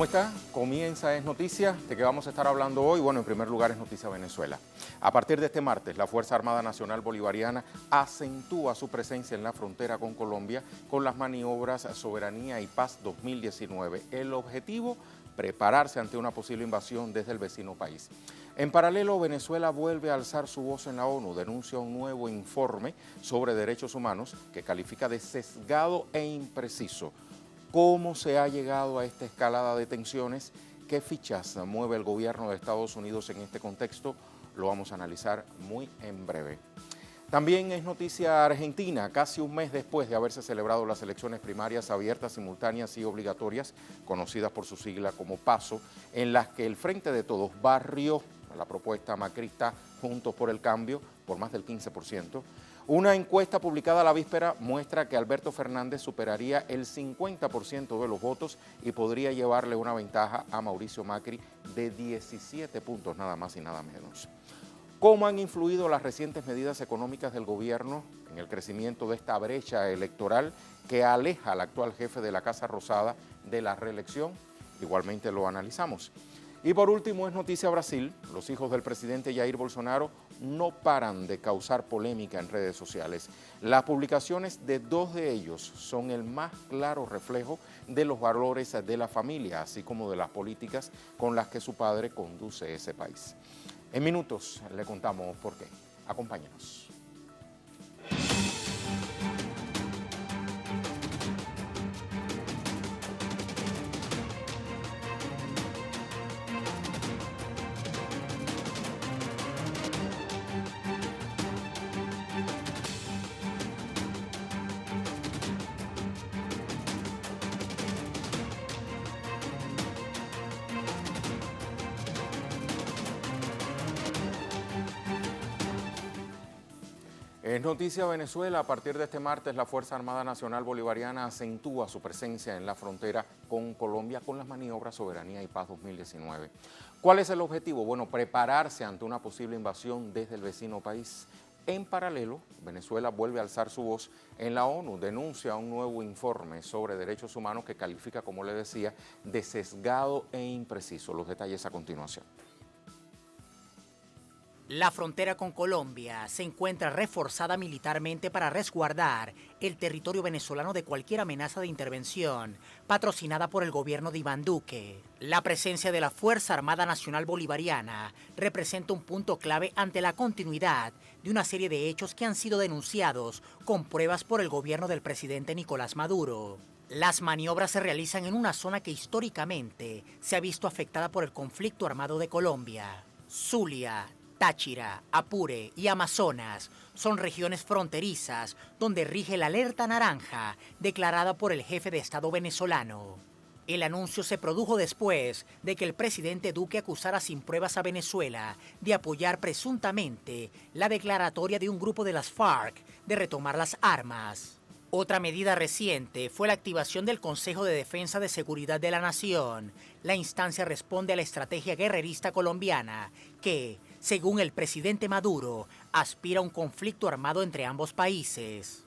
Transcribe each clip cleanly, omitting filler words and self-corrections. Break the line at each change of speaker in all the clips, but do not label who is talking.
¿Cómo está? Comienza Es Noticias. ¿De qué vamos a estar hablando hoy? Bueno, en primer lugar es Noticia Venezuela. A partir de este martes, la Fuerza Armada Nacional Bolivariana acentúa su presencia en la frontera con Colombia con las maniobras Soberanía y Paz 2019. El objetivo, prepararse ante una posible invasión desde el vecino país. En paralelo, Venezuela vuelve a alzar su voz en la ONU, denuncia un nuevo informe sobre derechos humanos que califica de sesgado e impreciso. ¿Cómo se ha llegado a esta escalada de tensiones? ¿Qué fichas mueve el gobierno de Estados Unidos en este contexto? Lo vamos a analizar muy en breve. También es noticia Argentina, casi un mes después de haberse celebrado las elecciones primarias abiertas, simultáneas y obligatorias, conocidas por su sigla como PASO, en las que el Frente de Todos barrió la propuesta macrista Juntos por el Cambio por más del 15%. Una encuesta publicada a la víspera muestra que Alberto Fernández superaría el 50% de los votos y podría llevarle una ventaja a Mauricio Macri de 17 puntos, nada más y nada menos. ¿Cómo han influido las recientes medidas económicas del gobierno en el crecimiento de esta brecha electoral que aleja al actual jefe de la Casa Rosada de la reelección? Igualmente lo analizamos. Y por último es noticia Brasil. Los hijos del presidente Jair Bolsonaro no paran de causar polémica en redes sociales. Las publicaciones de dos de ellos son el más claro reflejo de los valores de la familia, así como de las políticas con las que su padre conduce ese país. En minutos le contamos por qué. Acompáñenos. Es noticia Venezuela. A partir de este martes, la Fuerza Armada Nacional Bolivariana acentúa su presencia en la frontera con Colombia con las maniobras Soberanía y Paz 2019. ¿Cuál es el objetivo? Bueno, prepararse ante una posible invasión desde el vecino país. En paralelo, Venezuela vuelve a alzar su voz en la ONU, denuncia un nuevo informe sobre derechos humanos que califica, como le decía, de sesgado e impreciso. Los detalles a continuación.
La frontera con Colombia se encuentra reforzada militarmente para resguardar el territorio venezolano de cualquier amenaza de intervención patrocinada por el gobierno de Iván Duque. La presencia de la Fuerza Armada Nacional Bolivariana representa un punto clave ante la continuidad de una serie de hechos que han sido denunciados con pruebas por el gobierno del presidente Nicolás Maduro. Las maniobras se realizan en una zona que históricamente se ha visto afectada por el conflicto armado de Colombia. Zulia, Táchira, Apure y Amazonas son regiones fronterizas donde rige la alerta naranja declarada por el jefe de Estado venezolano. El anuncio se produjo después de que el presidente Duque acusara sin pruebas a Venezuela de apoyar presuntamente la declaratoria de un grupo de las FARC de retomar las armas. Otra medida reciente fue la activación del Consejo de Defensa de Seguridad de la Nación. La instancia responde a la estrategia guerrerista colombiana que, según el presidente Maduro, aspira a un conflicto armado entre ambos países.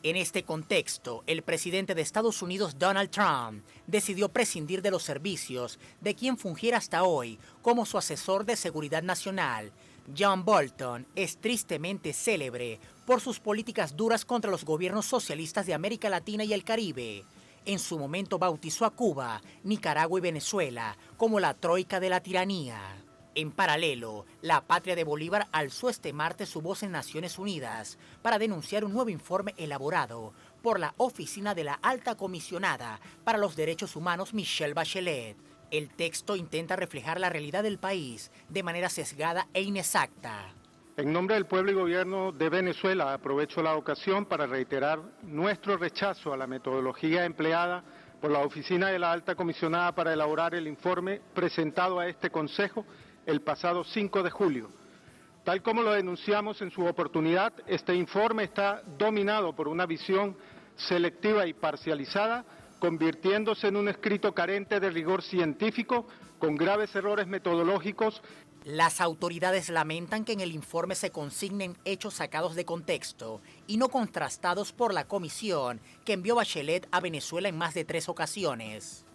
En este contexto, el presidente de Estados Unidos, Donald Trump, decidió prescindir de los servicios de quien fungiera hasta hoy como su asesor de seguridad nacional. John Bolton es tristemente célebre por sus políticas duras contra los gobiernos socialistas de América Latina y el Caribe. En su momento bautizó a Cuba, Nicaragua y Venezuela como la troika de la tiranía. En paralelo, la Patria de Bolívar alzó este martes su voz en Naciones Unidas para denunciar un nuevo informe elaborado por la Oficina de la Alta Comisionada para los Derechos Humanos, Michelle Bachelet. El texto intenta reflejar la realidad del país de manera sesgada e inexacta.
En nombre del pueblo y gobierno de Venezuela, aprovecho la ocasión para reiterar nuestro rechazo a la metodología empleada por la Oficina de la Alta Comisionada para elaborar el informe presentado a este Consejo el pasado 5 de julio. Tal como lo denunciamos en su oportunidad, este informe está dominado por una visión selectiva y parcializada, convirtiéndose en un escrito carente de rigor científico, con graves errores metodológicos.
Las autoridades lamentan que en el informe se consignen hechos sacados de contexto y no contrastados por la comisión que envió Bachelet a Venezuela en más de 3 ocasiones.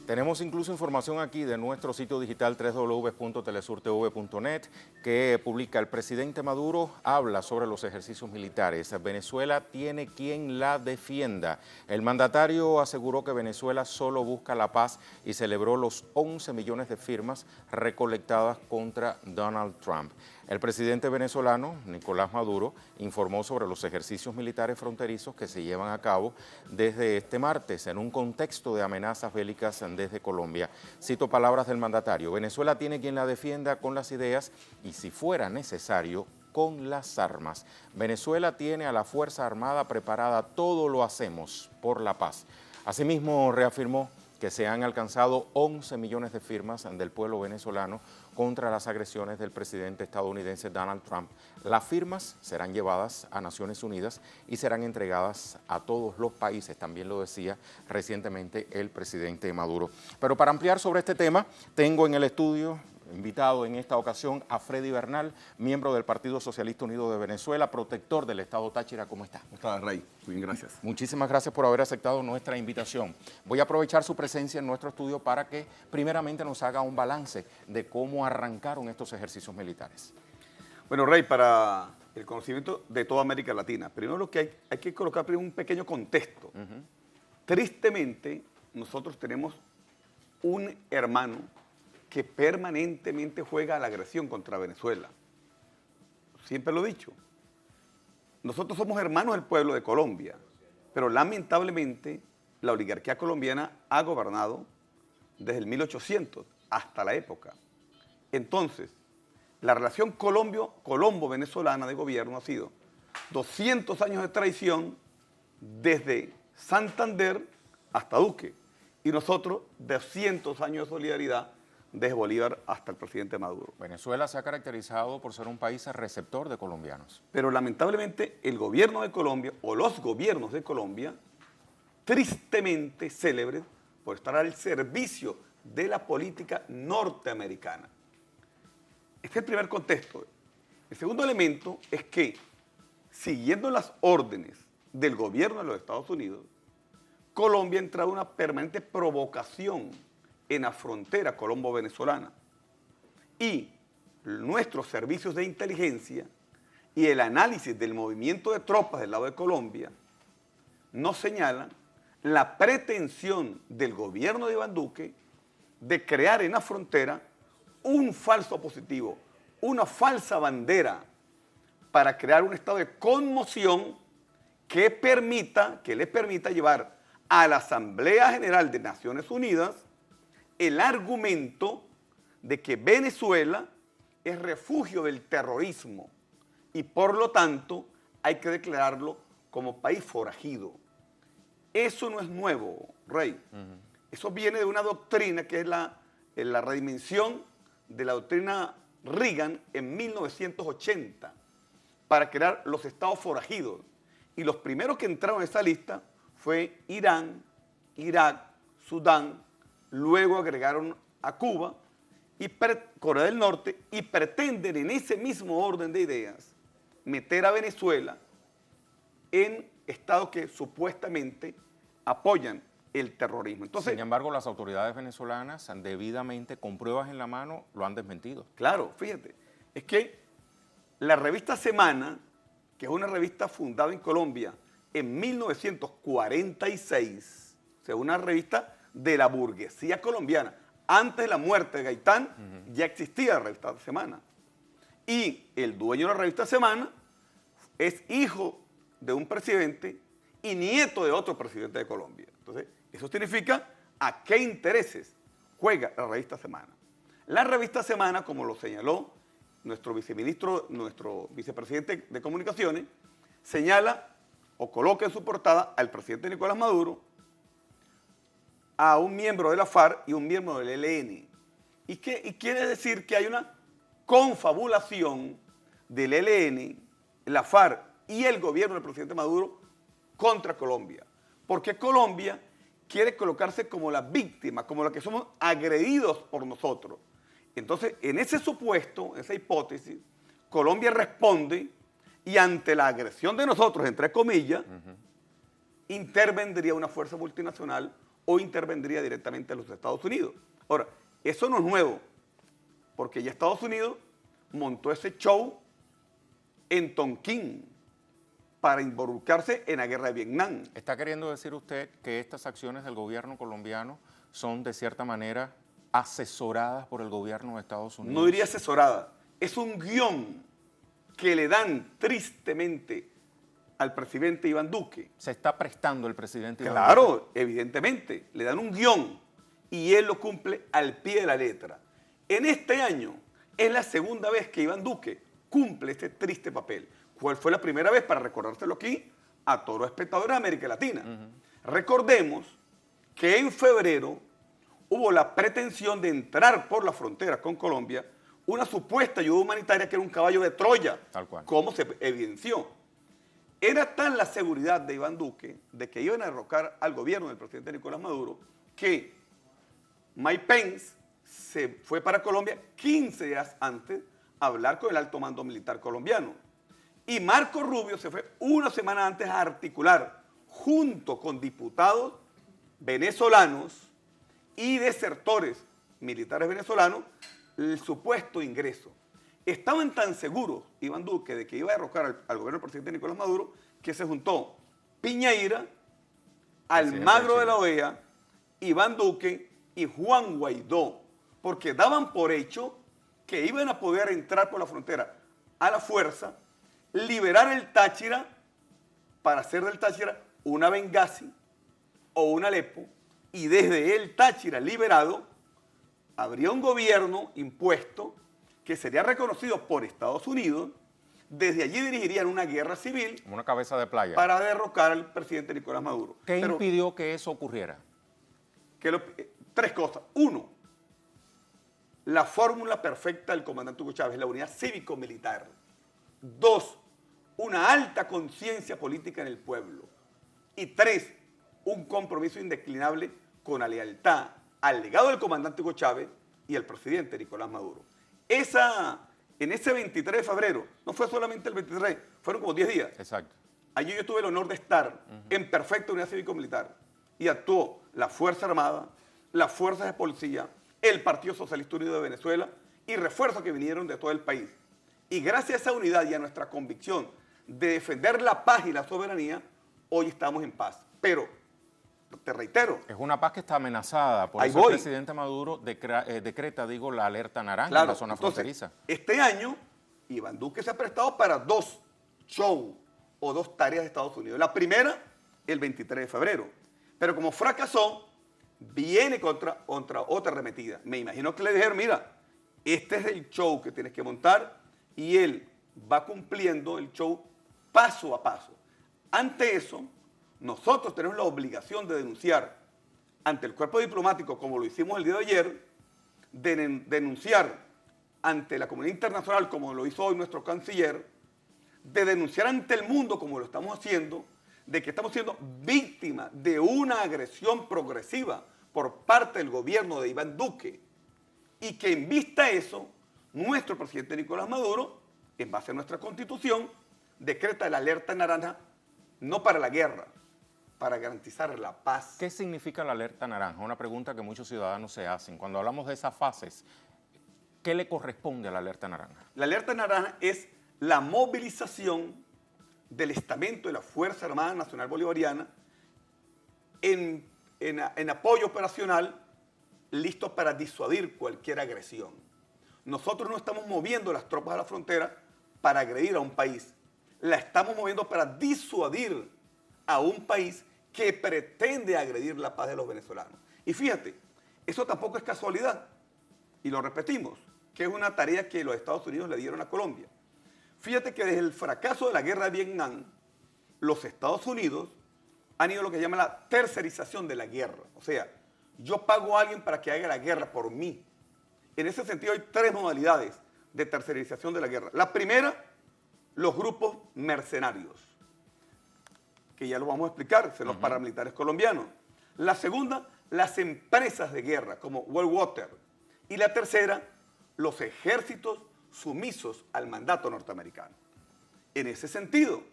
Tenemos incluso información aquí de nuestro sitio digital www.telesurtv.net que publica: el presidente Maduro habla sobre los ejercicios militares. Venezuela tiene quien la defienda. El mandatario aseguró que Venezuela solo busca la paz y celebró los 11 millones de firmas recolectadas contra Donald Trump. El presidente venezolano, Nicolás Maduro, informó sobre los ejercicios militares fronterizos que se llevan a cabo desde este martes en un contexto de amenazas bélicas desde Colombia. Cito palabras del mandatario: Venezuela tiene quien la defienda con las ideas y, si fuera necesario, con las armas. Venezuela tiene a la Fuerza Armada preparada, todo lo hacemos por la paz. Asimismo, reafirmó que se han alcanzado 11 millones de firmas del pueblo venezolano contra las agresiones del presidente estadounidense Donald Trump. Las firmas serán llevadas a Naciones Unidas y serán entregadas a todos los países, también lo decía recientemente el presidente Maduro. Pero para ampliar sobre este tema, tengo en el estudio invitado en esta ocasión a Freddy Bernal, miembro del Partido Socialista Unido de Venezuela, protector del Estado Táchira. ¿Cómo está?
¿Cómo está, Rey? Muy bien, gracias.
Muchísimas gracias por haber aceptado nuestra invitación. Voy a aprovechar su presencia en nuestro estudio para que primeramente nos haga un balance de cómo arrancaron estos ejercicios militares.
Bueno, Rey, para el conocimiento de toda América Latina, primero lo que hay que colocar primero un pequeño contexto. Tristemente, nosotros tenemos un hermano que permanentemente juega a la agresión contra Venezuela. Siempre lo he dicho. Nosotros somos hermanos del pueblo de Colombia, pero lamentablemente la oligarquía colombiana ha gobernado desde el 1800 hasta la época. Entonces, la relación colombo-venezolana de gobierno ha sido 200 años de traición desde Santander hasta Duque, y nosotros 200 años de solidaridad desde Bolívar hasta el presidente Maduro.
Venezuela se ha caracterizado por ser un país receptor de colombianos.
Pero lamentablemente el gobierno de Colombia, o los gobiernos de Colombia, tristemente célebres por estar al servicio de la política norteamericana. Este es el primer contexto. El segundo elemento es que, siguiendo las órdenes del gobierno de los Estados Unidos, Colombia ha entrado en una permanente provocación en la frontera colombo-venezolana, y nuestros servicios de inteligencia y el análisis del movimiento de tropas del lado de Colombia nos señalan la pretensión del gobierno de Iván Duque de crear en la frontera un falso positivo, una falsa bandera, para crear un estado de conmoción que le permita llevar a la Asamblea General de Naciones Unidas el argumento de que Venezuela es refugio del terrorismo y por lo tanto hay que declararlo como país forajido. Eso no es nuevo, Rey. Eso viene de una doctrina que es la redimensión de la doctrina Reagan en 1980 para crear los estados forajidos. Y los primeros que entraron en esa lista fue Irán, Irak, Sudán. Luego agregaron a Cuba y Corea del Norte, y pretenden en ese mismo orden de ideas meter a Venezuela en estados que supuestamente apoyan el terrorismo. Entonces,
sin embargo, las autoridades venezolanas, debidamente, con pruebas en la mano, lo han desmentido.
Claro, fíjate, es que la revista Semana, que es una revista fundada en Colombia en 1946, o sea, una revista de la burguesía colombiana. Antes de la muerte de Gaitán, ya existía la revista Semana. Y el dueño de la revista Semana es hijo de un presidente y nieto de otro presidente de Colombia. Entonces, eso significa a qué intereses juega la revista Semana. La revista Semana, como lo señaló nuestro vicepresidente de Comunicaciones, señala o coloca en su portada al presidente Nicolás Maduro, a un miembro de la FARC y un miembro del ELN. Y quiere decir que hay una confabulación del ELN, la FARC y el gobierno del presidente Maduro contra Colombia. Porque Colombia quiere colocarse como la víctima, como la que somos agredidos por nosotros. Entonces, en ese supuesto, esa hipótesis, Colombia responde y ante la agresión de nosotros, entre comillas, intervendría una fuerza multinacional o intervendría directamente a los Estados Unidos. Ahora, eso no es nuevo, porque ya Estados Unidos montó ese show en Tonquín para involucrarse en la guerra de Vietnam.
¿Está queriendo decir usted que estas acciones del gobierno colombiano son de cierta manera asesoradas por el gobierno de Estados Unidos?
No diría asesorada, es un guión que le dan tristemente al presidente Iván Duque.
¿Se está prestando el presidente Iván Duque?
Claro, evidentemente, le dan un guión y él lo cumple al pie de la letra. En este año es la segunda vez que Iván Duque cumple este triste papel. ¿Cuál fue la primera vez? Para recordárselo aquí a todos los espectadores de América Latina. Recordemos que en febrero hubo la pretensión de entrar por la frontera con Colombia una supuesta ayuda humanitaria que era un caballo de Troya,
tal cual,
como se evidenció. Era tan la seguridad de Iván Duque de que iban a derrocar al gobierno del presidente Nicolás Maduro que Mike Pence se fue para Colombia 15 días antes a hablar con el alto mando militar colombiano. Y Marco Rubio se fue una semana antes a articular, junto con diputados venezolanos y desertores militares venezolanos, el supuesto ingreso. Estaban tan seguros, Iván Duque, de que iba a derrocar al gobierno del presidente Nicolás Maduro, que se juntó Piñeira, Almagro de la OEA, Iván Duque y Juan Guaidó, porque daban por hecho que iban a poder entrar por la frontera a la fuerza, liberar el Táchira para hacer del Táchira una Bengasi o un Alepo, y desde el Táchira liberado habría un gobierno impuesto que sería reconocido por Estados Unidos. Desde allí dirigirían una guerra civil,
como una cabeza de playa,
para derrocar al presidente Nicolás Maduro.
¿Qué impidió que eso ocurriera?
Tres cosas. Uno, la fórmula perfecta del comandante Hugo Chávez, la unidad cívico-militar. Dos, una alta conciencia política en el pueblo. Y tres, un compromiso indeclinable con la lealtad al legado del comandante Hugo Chávez y al presidente Nicolás Maduro. En ese 23 de febrero, no fue solamente el 23, fueron como 10 días.
Exacto.
Allí yo tuve el honor de estar en perfecta unidad cívico-militar y actuó la Fuerza Armada, las fuerzas de policía, el Partido Socialista Unido de Venezuela y refuerzos que vinieron de todo el país. Y gracias a esa unidad y a nuestra convicción de defender la paz y la soberanía, hoy estamos en paz. Pero, te reitero,
es una paz que está amenazada, por eso el presidente Maduro decreta, la alerta naranja en la zona fronteriza.
Este año, Iván Duque se ha prestado para dos shows o dos tareas de Estados Unidos. La primera, el 23 de febrero. Pero como fracasó, viene contra otra arremetida. Me imagino que le dijeron, mira, este es el show que tienes que montar, y él va cumpliendo el show paso a paso. Ante eso, nosotros tenemos la obligación de denunciar ante el cuerpo diplomático, como lo hicimos el día de ayer, de denunciar ante la comunidad internacional, como lo hizo hoy nuestro canciller, de denunciar ante el mundo, como lo estamos haciendo, de que estamos siendo víctimas de una agresión progresiva por parte del gobierno de Iván Duque, y que en vista de eso, nuestro presidente Nicolás Maduro, en base a nuestra Constitución, decreta la alerta naranja no para la guerra, para garantizar la paz.
¿Qué significa la alerta naranja? Una pregunta que muchos ciudadanos se hacen. Cuando hablamos de esas fases, ¿qué le corresponde a la alerta naranja?
La alerta naranja es la movilización del estamento de la Fuerza Armada Nacional Bolivariana en apoyo operacional, listos para disuadir cualquier agresión. Nosotros no estamos moviendo las tropas a la frontera para agredir a un país. La estamos moviendo para disuadir a un país que pretende agredir la paz de los venezolanos. Y fíjate, eso tampoco es casualidad. Y lo repetimos, que es una tarea que los Estados Unidos le dieron a Colombia. Fíjate que desde el fracaso de la guerra de Vietnam, los Estados Unidos han ido a lo que llama la tercerización de la guerra. O sea, yo pago a alguien para que haga la guerra por mí. En ese sentido hay tres modalidades de tercerización de la guerra. La primera, los grupos mercenarios, que ya lo vamos a explicar, son los paramilitares colombianos. La segunda, las empresas de guerra, como World Water. Y la tercera, los ejércitos sumisos al mandato norteamericano. En ese sentido,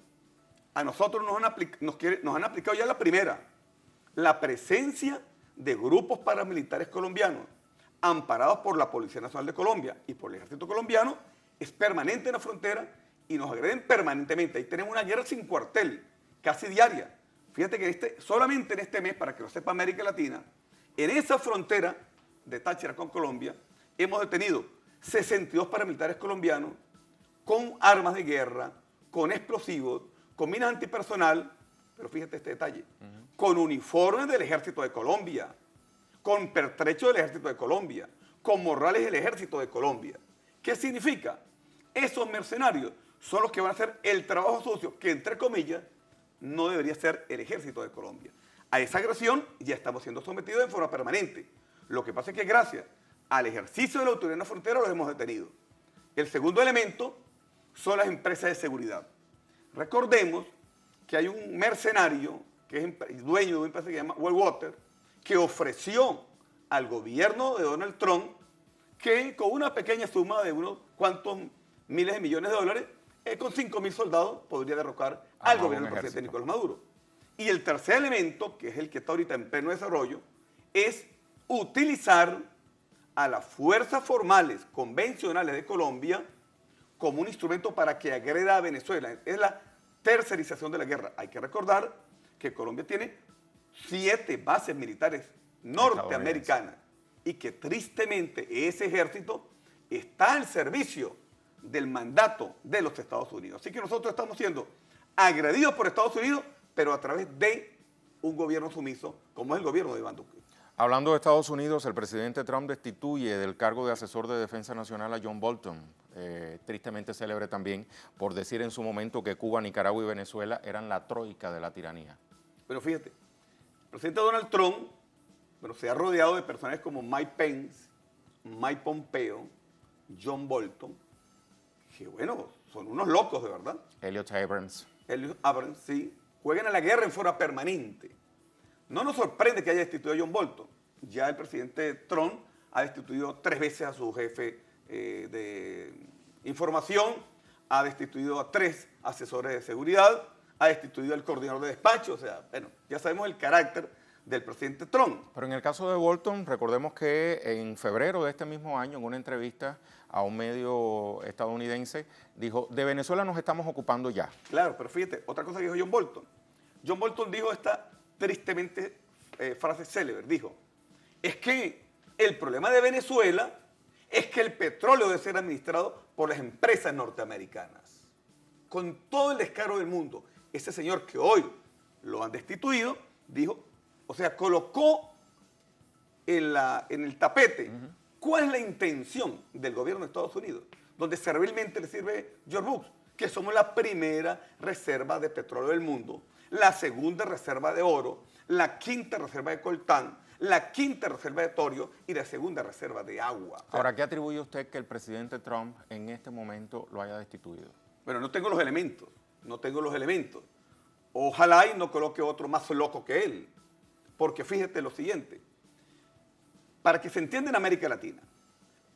a nosotros nos han aplicado ya la primera, la presencia de grupos paramilitares colombianos, amparados por la Policía Nacional de Colombia y por el Ejército colombiano, es permanente en la frontera y nos agreden permanentemente. Ahí tenemos una guerra sin cuartel, casi diaria. Fíjate que solamente en este mes, para que lo sepa América Latina, en esa frontera de Táchira con Colombia, hemos detenido 62 paramilitares colombianos con armas de guerra, con explosivos, con minas antipersonal, pero fíjate este detalle, con uniformes del Ejército de Colombia, con pertrechos del Ejército de Colombia, con morrales del Ejército de Colombia. ¿Qué significa? Esos mercenarios son los que van a hacer el trabajo sucio que, entre comillas, no debería ser el Ejército de Colombia. A esa agresión ya estamos siendo sometidos en forma permanente. Lo que pasa es que gracias al ejercicio de la autoridad en la frontera los hemos detenido. El segundo elemento son las empresas de seguridad. Recordemos que hay un mercenario que es dueño de una empresa que se llama Wellwater, que ofreció al gobierno de Donald Trump que con una pequeña suma de unos cuantos miles de millones de dólares, con 5.000 soldados podría derrocar al gobierno del presidente Nicolás Maduro. Y el tercer elemento, que es el que está ahorita en pleno desarrollo, es utilizar a las fuerzas formales, convencionales de Colombia, como un instrumento para que agreda a Venezuela. Es la tercerización de la guerra. Hay que recordar que Colombia tiene 7 bases militares norteamericanas y que tristemente ese ejército está al servicio del mandato de los Estados Unidos. Así que nosotros estamos siendo agredidos por Estados Unidos, pero a través de un gobierno sumiso, como es el gobierno de Iván Duque.
Hablando de Estados Unidos, el presidente Trump destituye del cargo de asesor de defensa nacional a John Bolton, tristemente célebre también, por decir en su momento que Cuba, Nicaragua y Venezuela eran la troika de la tiranía.
Pero fíjate, el presidente Donald Trump se ha rodeado de personajes como Mike Pence, Mike Pompeo, John Bolton, que bueno, son unos locos de verdad.
Elliot Abrams.
Elliot Abrams, sí, juegan a la guerra en forma permanente. No nos sorprende que haya destituido a John Bolton. Ya el presidente Trump ha destituido 3 veces a su jefe de información, ha destituido a 3 asesores de seguridad, ha destituido al coordinador de despacho. O sea, bueno, ya sabemos el carácter del presidente Trump.
Pero en el caso de Bolton, recordemos que en febrero de este mismo año, en una entrevista a un medio estadounidense, dijo, de Venezuela nos estamos ocupando ya.
Claro, pero fíjate, otra cosa que dijo John Bolton. John Bolton dijo esta tristemente frase célebre, dijo, es que el problema de Venezuela es que el petróleo debe ser administrado por las empresas norteamericanas. Con todo el descaro del mundo, ese señor que hoy lo han destituido, dijo, o sea, colocó en el tapete cuál es la intención del gobierno de Estados Unidos, donde servilmente le sirve George Bush, que somos la primera reserva de petróleo del mundo, la segunda reserva de oro, la quinta reserva de coltán, la quinta reserva de torio y la segunda reserva de agua.
Ahora, ¿qué atribuye usted que el presidente Trump en este momento lo haya destituido?
Bueno, no tengo los elementos, Ojalá y no coloque otro más loco que él, porque fíjate lo siguiente, para que se entienda en América Latina,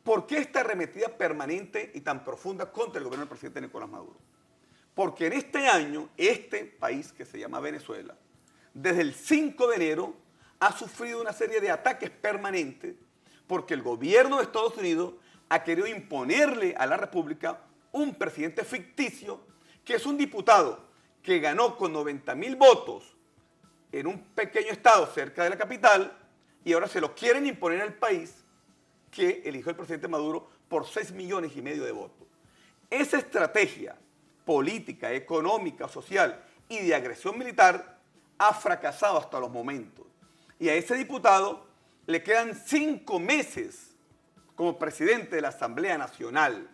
¿por qué esta arremetida permanente y tan profunda contra el gobierno del presidente Nicolás Maduro? Porque en este año, este país que se llama Venezuela, desde el 5 de enero ha sufrido una serie de ataques permanentes porque el gobierno de Estados Unidos ha querido imponerle a la República un presidente ficticio que es un diputado que ganó con 90.000 votos en un pequeño estado cerca de la capital y ahora se lo quieren imponer al país que eligió el presidente Maduro por 6,5 millones de votos. Esa estrategia política, económica, social y de agresión militar ha fracasado hasta los momentos. Y a ese diputado le quedan 5 meses como presidente de la Asamblea Nacional.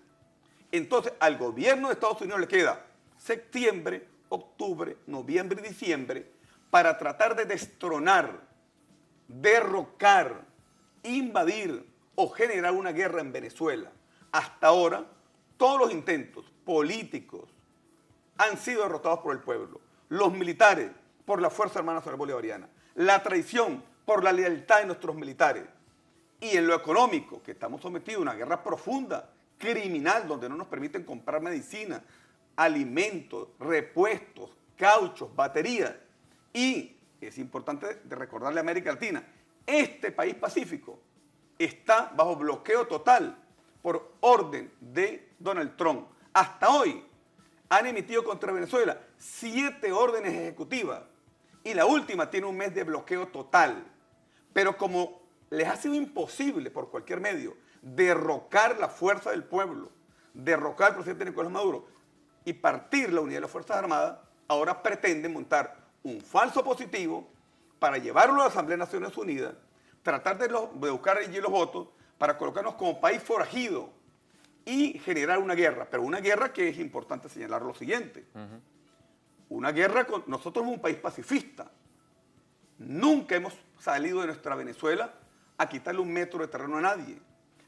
Entonces, al gobierno de Estados Unidos le queda septiembre, octubre, noviembre y diciembre para tratar de destronar, derrocar, invadir o generar una guerra en Venezuela. Hasta ahora, todos los intentos políticos han sido derrotados por el pueblo. Los militares por la Fuerza Armada Nacional Bolivariana. La traición por la lealtad de nuestros militares. Y en lo económico, que estamos sometidos a una guerra profunda, criminal, donde no nos permiten comprar medicina, alimentos, repuestos, cauchos, baterías. Y es importante de recordarle a América Latina Este país pacífico está bajo bloqueo total por orden de Donald Trump. Hasta hoy han emitido contra Venezuela 7 órdenes ejecutivas y la última tiene un mes de bloqueo total. Pero como les ha sido imposible por cualquier medio derrocar la fuerza del pueblo, derrocar al presidente Nicolás Maduro y partir la unidad de las Fuerzas Armadas, ahora pretenden montar un falso positivo para llevarlo a la Asamblea de Naciones Unidas, tratar de buscar allí los votos para colocarnos como país forajido y generar una guerra. Pero una guerra que es importante señalar lo siguiente. Una guerra nosotros somos un país pacifista. Nunca hemos salido de nuestra Venezuela a quitarle un metro de terreno a nadie.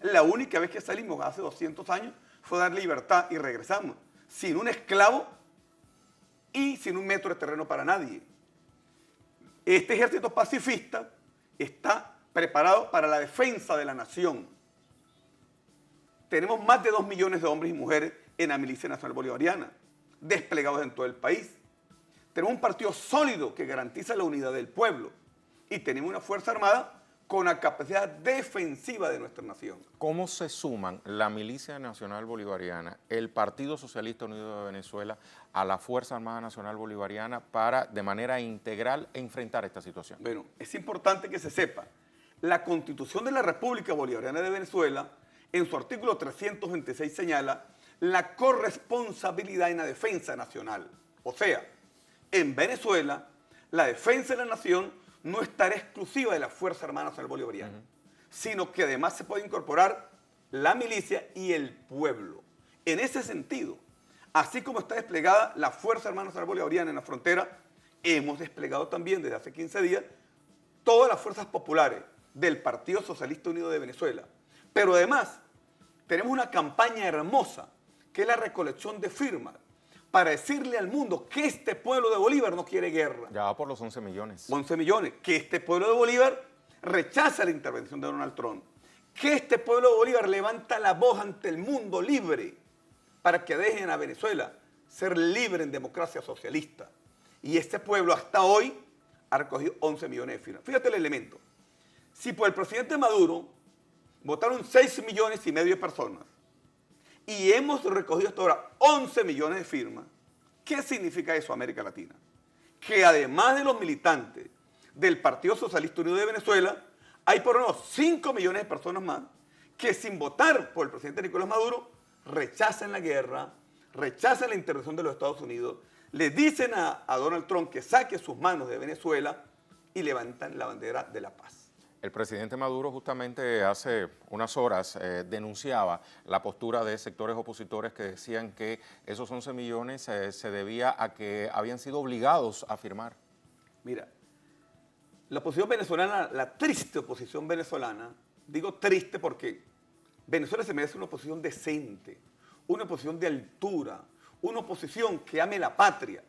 La única vez que salimos hace 200 años fue dar libertad y regresamos, sin un esclavo y sin un metro de terreno para nadie. Este ejército pacifista está preparado para la defensa de la nación. Tenemos más de 2 millones de hombres y mujeres en la Milicia Nacional Bolivariana, desplegados en todo el país. Tenemos un partido sólido que garantiza la unidad del pueblo y tenemos una Fuerza Armada con la capacidad defensiva de nuestra nación.
¿Cómo se suman la Milicia Nacional Bolivariana, el Partido Socialista Unido de Venezuela a la Fuerza Armada Nacional Bolivariana para de manera integral enfrentar esta situación?
Bueno, es importante que se sepa, la Constitución de la República Bolivariana de Venezuela, en su artículo 326 señala la corresponsabilidad en la defensa nacional. O sea, en Venezuela, la defensa de la nación no estará exclusiva de la Fuerza Armada Nacional Bolivariana, sino que además se puede incorporar la milicia y el pueblo. En ese sentido, así como está desplegada la Fuerza Armada Nacional Bolivariana en la frontera, hemos desplegado también desde hace 15 días todas las fuerzas populares del Partido Socialista Unido de Venezuela. Pero además, tenemos una campaña hermosa, que es la recolección de firmas, para decirle al mundo que este pueblo de Bolívar no quiere guerra.
Ya va por los 11 millones.
11 millones. Que este pueblo de Bolívar rechaza la intervención de Donald Trump. Que este pueblo de Bolívar levanta la voz ante el mundo libre para que dejen a Venezuela ser libre en democracia socialista. Y este pueblo hasta hoy ha recogido 11 millones de firmas. Fíjate el elemento. Si por el presidente Maduro votaron 6 millones y medio de personas, y hemos recogido hasta ahora 11 millones de firmas, ¿qué significa eso, América Latina? Que además de los militantes del Partido Socialista Unido de Venezuela, hay por lo menos 5 millones de personas más que sin votar por el presidente Nicolás Maduro rechazan la guerra, rechazan la intervención de los Estados Unidos, le dicen a Donald Trump que saque sus manos de Venezuela y levantan la bandera de la paz.
El presidente Maduro justamente hace unas horas denunciaba la postura de sectores opositores que decían que esos 11 millones se debía a que habían sido obligados a firmar.
Mira, la oposición venezolana, la triste oposición venezolana, digo triste porque Venezuela se merece una oposición decente, una oposición de altura, una oposición que ame la patria.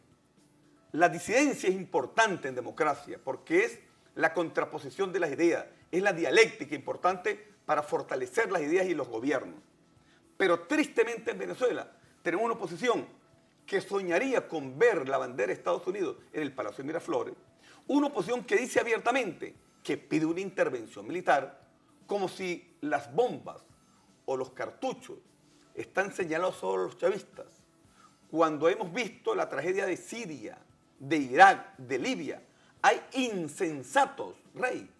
La disidencia es importante en democracia porque es la contraposición de las ideas, es la dialéctica importante para fortalecer las ideas y los gobiernos. Pero tristemente en Venezuela tenemos una oposición que soñaría con ver la bandera de Estados Unidos en el Palacio de Miraflores, una oposición que dice abiertamente que pide una intervención militar como si las bombas o los cartuchos están señalados solo a los chavistas, cuando hemos visto la tragedia de Siria, de Irak, de Libia. Hay insensatos, Rey,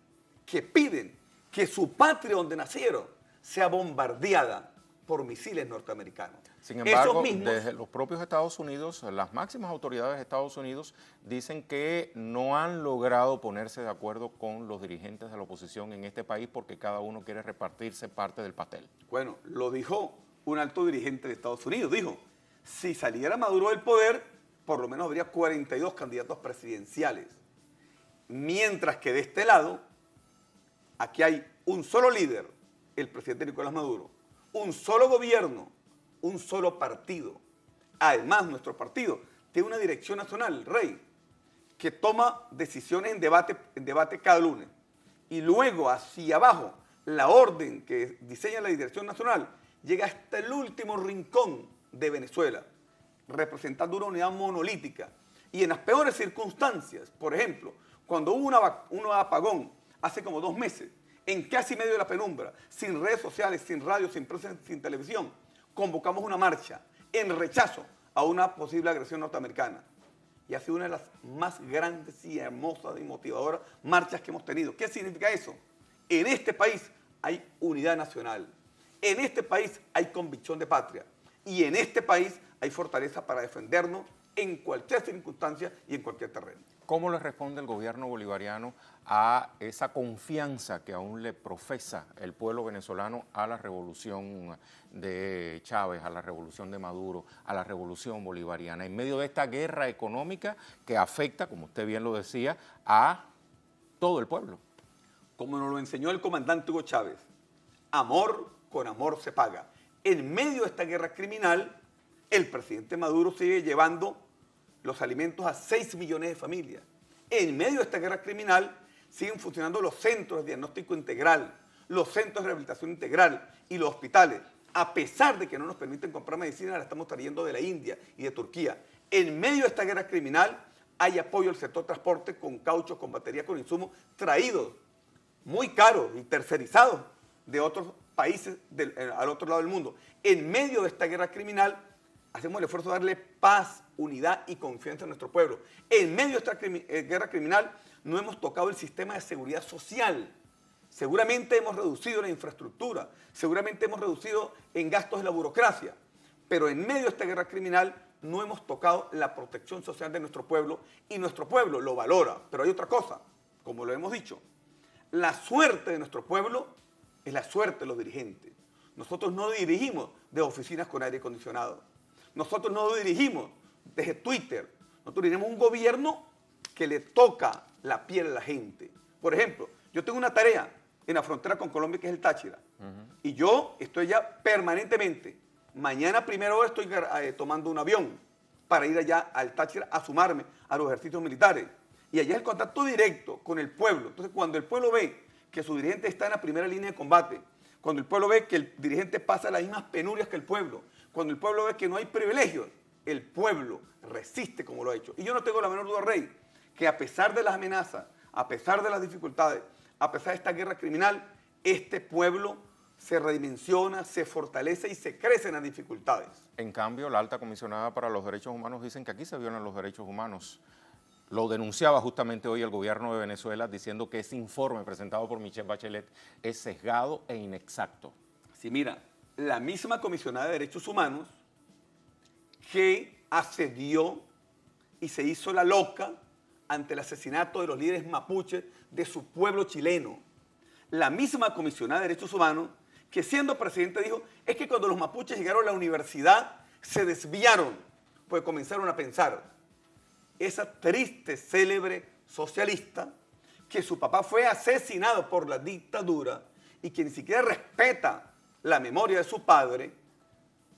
que piden que su patria donde nacieron sea bombardeada por misiles norteamericanos.
Sin embargo, desde los propios Estados Unidos, las máximas autoridades de Estados Unidos dicen que no han logrado ponerse de acuerdo con los dirigentes de la oposición en este país porque cada uno quiere repartirse parte del pastel.
Bueno, lo dijo un alto dirigente de Estados Unidos, dijo, si saliera Maduro del poder, por lo menos habría 42 candidatos presidenciales. Mientras que de este lado, aquí hay un solo líder, el presidente Nicolás Maduro, un solo gobierno, un solo partido. Además, nuestro partido tiene una dirección nacional, Rey, que toma decisiones en debate cada lunes. Y luego, hacia abajo, la orden que diseña la dirección nacional llega hasta el último rincón de Venezuela, representando una unidad monolítica. Y en las peores circunstancias, por ejemplo, cuando hubo un apagón hace como 2 meses, en casi medio de la penumbra, sin redes sociales, sin radio, sin prensa, sin televisión, convocamos una marcha en rechazo a una posible agresión norteamericana. Y ha sido una de las más grandes y hermosas y motivadoras marchas que hemos tenido. ¿Qué significa eso? En este país hay unidad nacional. En este país hay convicción de patria. Y en este país hay fortaleza para defendernos en cualquier circunstancia y en cualquier terreno.
¿Cómo le responde el gobierno bolivariano a esa confianza que aún le profesa el pueblo venezolano a la revolución de Chávez, a la revolución de Maduro, a la revolución bolivariana, en medio de esta guerra económica que afecta, como usted bien lo decía, a todo el pueblo?
Como nos lo enseñó el comandante Hugo Chávez, amor con amor se paga. En medio de esta guerra criminal, el presidente Maduro sigue llevando los alimentos a 6 millones de familias. En medio de esta guerra criminal siguen funcionando los centros de diagnóstico integral, los centros de rehabilitación integral y los hospitales. A pesar de que no nos permiten comprar medicina, la estamos trayendo de la India y de Turquía. En medio de esta guerra criminal hay apoyo al sector transporte con caucho, con baterías, con insumos traídos muy caros y tercerizados de otros países al otro lado del mundo. En medio de esta guerra criminal hacemos el esfuerzo de darle paz, unidad y confianza a nuestro pueblo. En medio de esta guerra criminal no hemos tocado el sistema de seguridad social. Seguramente hemos reducido la infraestructura, seguramente hemos reducido en gastos de la burocracia, pero en medio de esta guerra criminal no hemos tocado la protección social de nuestro pueblo y nuestro pueblo lo valora. Pero hay otra cosa, como lo hemos dicho, la suerte de nuestro pueblo es la suerte de los dirigentes. Nosotros no dirigimos de oficinas con aire acondicionado. Nosotros no dirigimos desde Twitter. Nosotros dirigimos un gobierno que le toca la piel a la gente. Por ejemplo, yo tengo una tarea en la frontera con Colombia que es el Táchira. Y yo estoy ya permanentemente. Mañana primero hora estoy tomando un avión para ir allá al Táchira a sumarme a los ejercicios militares. Y allá es el contacto directo con el pueblo. Entonces, cuando el pueblo ve que su dirigente está en la primera línea de combate, cuando el pueblo ve que el dirigente pasa las mismas penurias que el pueblo, cuando el pueblo ve que no hay privilegios, el pueblo resiste como lo ha hecho. Y yo no tengo la menor duda, Rey, que a pesar de las amenazas, a pesar de las dificultades, a pesar de esta guerra criminal, este pueblo se redimensiona, se fortalece y se crece en las dificultades.
En cambio, la alta comisionada para los derechos humanos dicen que aquí se violan los derechos humanos. Lo denunciaba justamente hoy el gobierno de Venezuela diciendo que ese informe presentado por Michelle Bachelet es sesgado e inexacto.
Sí, mira, la misma comisionada de derechos humanos que asedió y se hizo la loca ante el asesinato de los líderes mapuches de su pueblo chileno. La misma comisionada de derechos humanos que siendo presidente dijo, es que cuando los mapuches llegaron a la universidad se desviaron, pues comenzaron a pensar. Esa triste, célebre socialista que su papá fue asesinado por la dictadura y que ni siquiera respeta la memoria de su padre,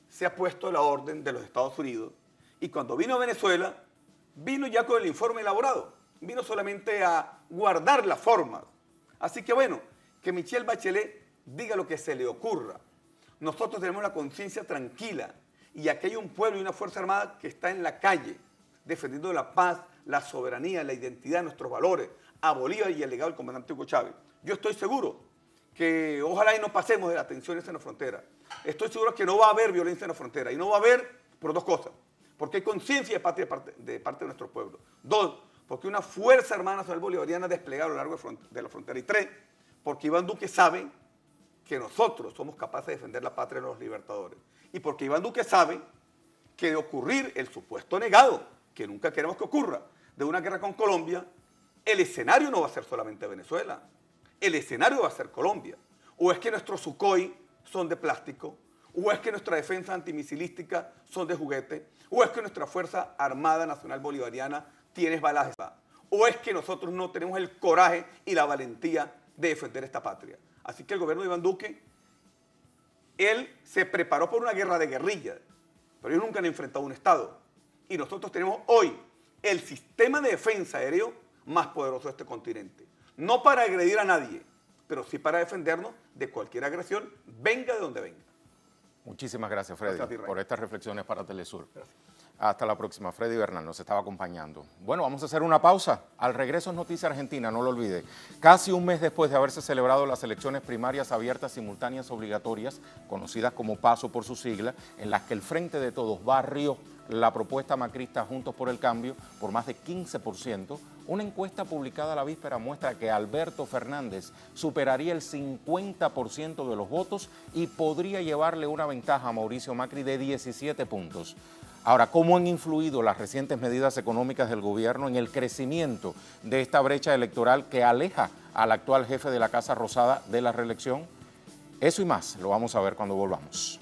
se ha puesto a la orden de los Estados Unidos. Y cuando vino a Venezuela, vino ya con el informe elaborado. Vino solamente a guardar las formas. Así que bueno, que Michelle Bachelet diga lo que se le ocurra. Nosotros tenemos la conciencia tranquila y aquí hay un pueblo y una Fuerza Armada que está en la calle defendiendo la paz, la soberanía, la identidad, nuestros valores, a Bolívar y el legado del comandante Hugo Chávez. Yo estoy seguro que ojalá y no pasemos de las tensiones en la frontera. Estoy seguro que no va a haber violencia en la frontera y no va a haber por 2 cosas. Porque hay conciencia de parte de nuestro pueblo. 2, porque una Fuerza Armada Nacional Bolivariana desplegada a lo largo de la frontera. Y 3, porque Iván Duque sabe que nosotros somos capaces de defender la patria de los libertadores. Y porque Iván Duque sabe que de ocurrir el supuesto negado, que nunca queremos que ocurra, de una guerra con Colombia, el escenario no va a ser solamente Venezuela, el escenario va a ser Colombia. O es que nuestros Sukhoi son de plástico, o es que nuestra defensa antimisilística son de juguete, o es que nuestra Fuerza Armada Nacional Bolivariana tiene balas de bala, o es que nosotros no tenemos el coraje y la valentía de defender esta patria. Así que el gobierno de Iván Duque, él se preparó por una guerra de guerrillas, pero ellos nunca han enfrentado un Estado. Y nosotros tenemos hoy el sistema de defensa aéreo más poderoso de este continente. No para agredir a nadie, pero sí para defendernos de cualquier agresión, venga de donde venga.
Muchísimas gracias, Freddy, por estas reflexiones para Telesur.
Gracias.
Hasta la próxima. Freddy Bernal nos estaba acompañando. Bueno, vamos a hacer una pausa. Al regreso es Noticia Argentina, no lo olvide. Casi un mes después de haberse celebrado las elecciones primarias abiertas, simultáneas, obligatorias, conocidas como PASO por su sigla, en las que el Frente de Todos barrió la propuesta macrista Juntos por el Cambio por más de 15%, una encuesta publicada la víspera muestra que Alberto Fernández superaría el 50% de los votos y podría llevarle una ventaja a Mauricio Macri de 17 puntos. Ahora, ¿cómo han influido las recientes medidas económicas del gobierno en el crecimiento de esta brecha electoral que aleja al actual jefe de la Casa Rosada de la reelección? Eso y más lo vamos a ver cuando volvamos.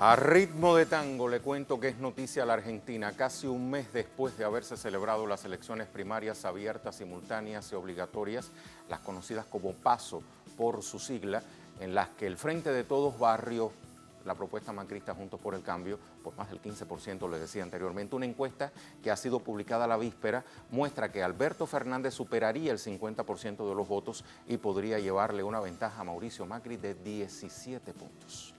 A ritmo de tango le cuento que es noticia a la Argentina, casi un mes después de haberse celebrado las elecciones primarias abiertas, simultáneas y obligatorias, las conocidas como PASO por su sigla, en las que el Frente de Todos barrió la propuesta macrista Juntos por el Cambio por más del 15%, les decía anteriormente. Una encuesta que ha sido publicada la víspera muestra que Alberto Fernández superaría el 50% de los votos y podría llevarle una ventaja a Mauricio Macri de 17 puntos.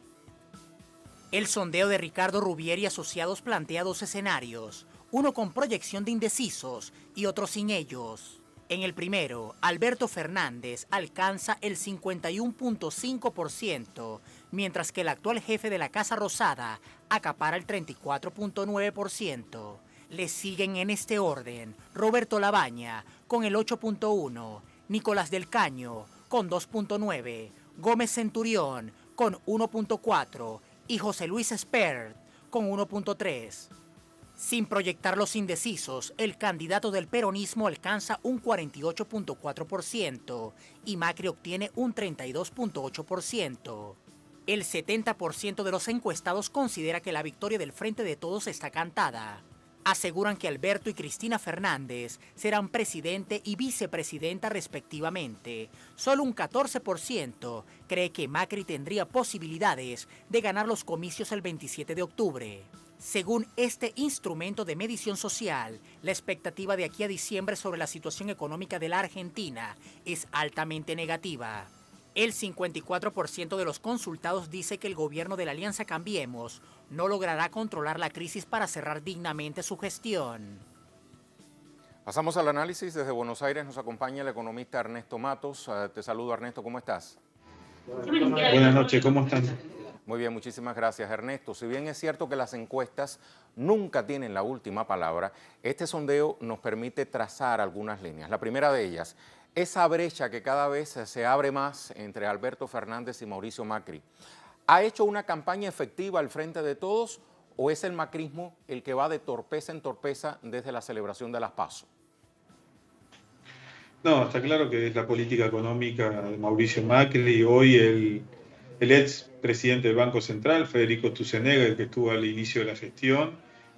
El sondeo de Ricardo Rubieri y Asociados plantea dos escenarios, uno con proyección de indecisos y otro sin ellos. En el primero, Alberto Fernández alcanza el 51.5%, mientras que el actual jefe de la Casa Rosada acapara el 34.9%. Le siguen en este orden Roberto Labaña con el 8.1%, Nicolás del Caño con 2.9%, Gómez Centurión con 1.4%, y José Luis Espert con 1.3. Sin proyectar los indecisos, el candidato del peronismo alcanza un 48.4% y Macri obtiene un 32.8%. El 70% de los encuestados considera que la victoria del Frente de Todos está cantada. Aseguran que Alberto y Cristina Fernández serán presidente y vicepresidenta respectivamente. Solo un 14% cree que Macri tendría posibilidades de ganar los comicios el 27 de octubre. Según este instrumento de medición social, la expectativa de aquí a diciembre sobre la situación económica de la Argentina es altamente negativa. El 54% de los consultados dice que el gobierno de la Alianza Cambiemos no logrará controlar la crisis para cerrar dignamente su gestión.
Pasamos al análisis. Desde Buenos Aires nos acompaña el economista Ernesto Matos. Te saludo, Ernesto, ¿cómo estás?
Buenas noches, ¿cómo están?
Muy bien, muchísimas gracias, Ernesto. Si bien es cierto que las encuestas nunca tienen la última palabra, este sondeo nos permite trazar algunas líneas. La primera de ellas, esa brecha que cada vez se abre más entre Alberto Fernández y Mauricio Macri. ¿Ha hecho una campaña efectiva al Frente de Todos o es el macrismo el que va de torpeza en torpeza desde la celebración de las PASO?
No, está claro que es la política económica de Mauricio Macri y hoy el ex presidente del Banco Central, Federico Sturzenegger, que estuvo al inicio de la gestión,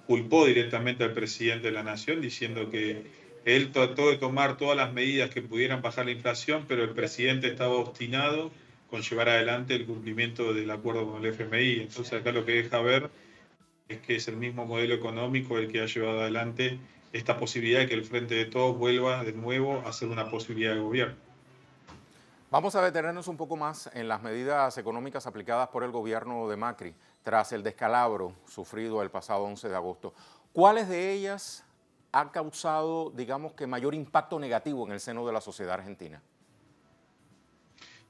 culpó directamente al presidente de la Nación diciendo que él trató de tomar todas las medidas que pudieran bajar la inflación, pero el presidente estaba obstinado con llevar adelante el cumplimiento del acuerdo con el FMI. Entonces acá lo que deja ver es que es el mismo modelo económico el que ha llevado adelante esta posibilidad de que el Frente de Todos vuelva de nuevo a ser una posibilidad de gobierno.
Vamos a detenernos un poco más en las medidas económicas aplicadas por el gobierno de Macri tras el descalabro sufrido el pasado 11 de agosto. ¿Cuáles de ellas ha causado, digamos, que mayor impacto negativo en el seno de la sociedad argentina?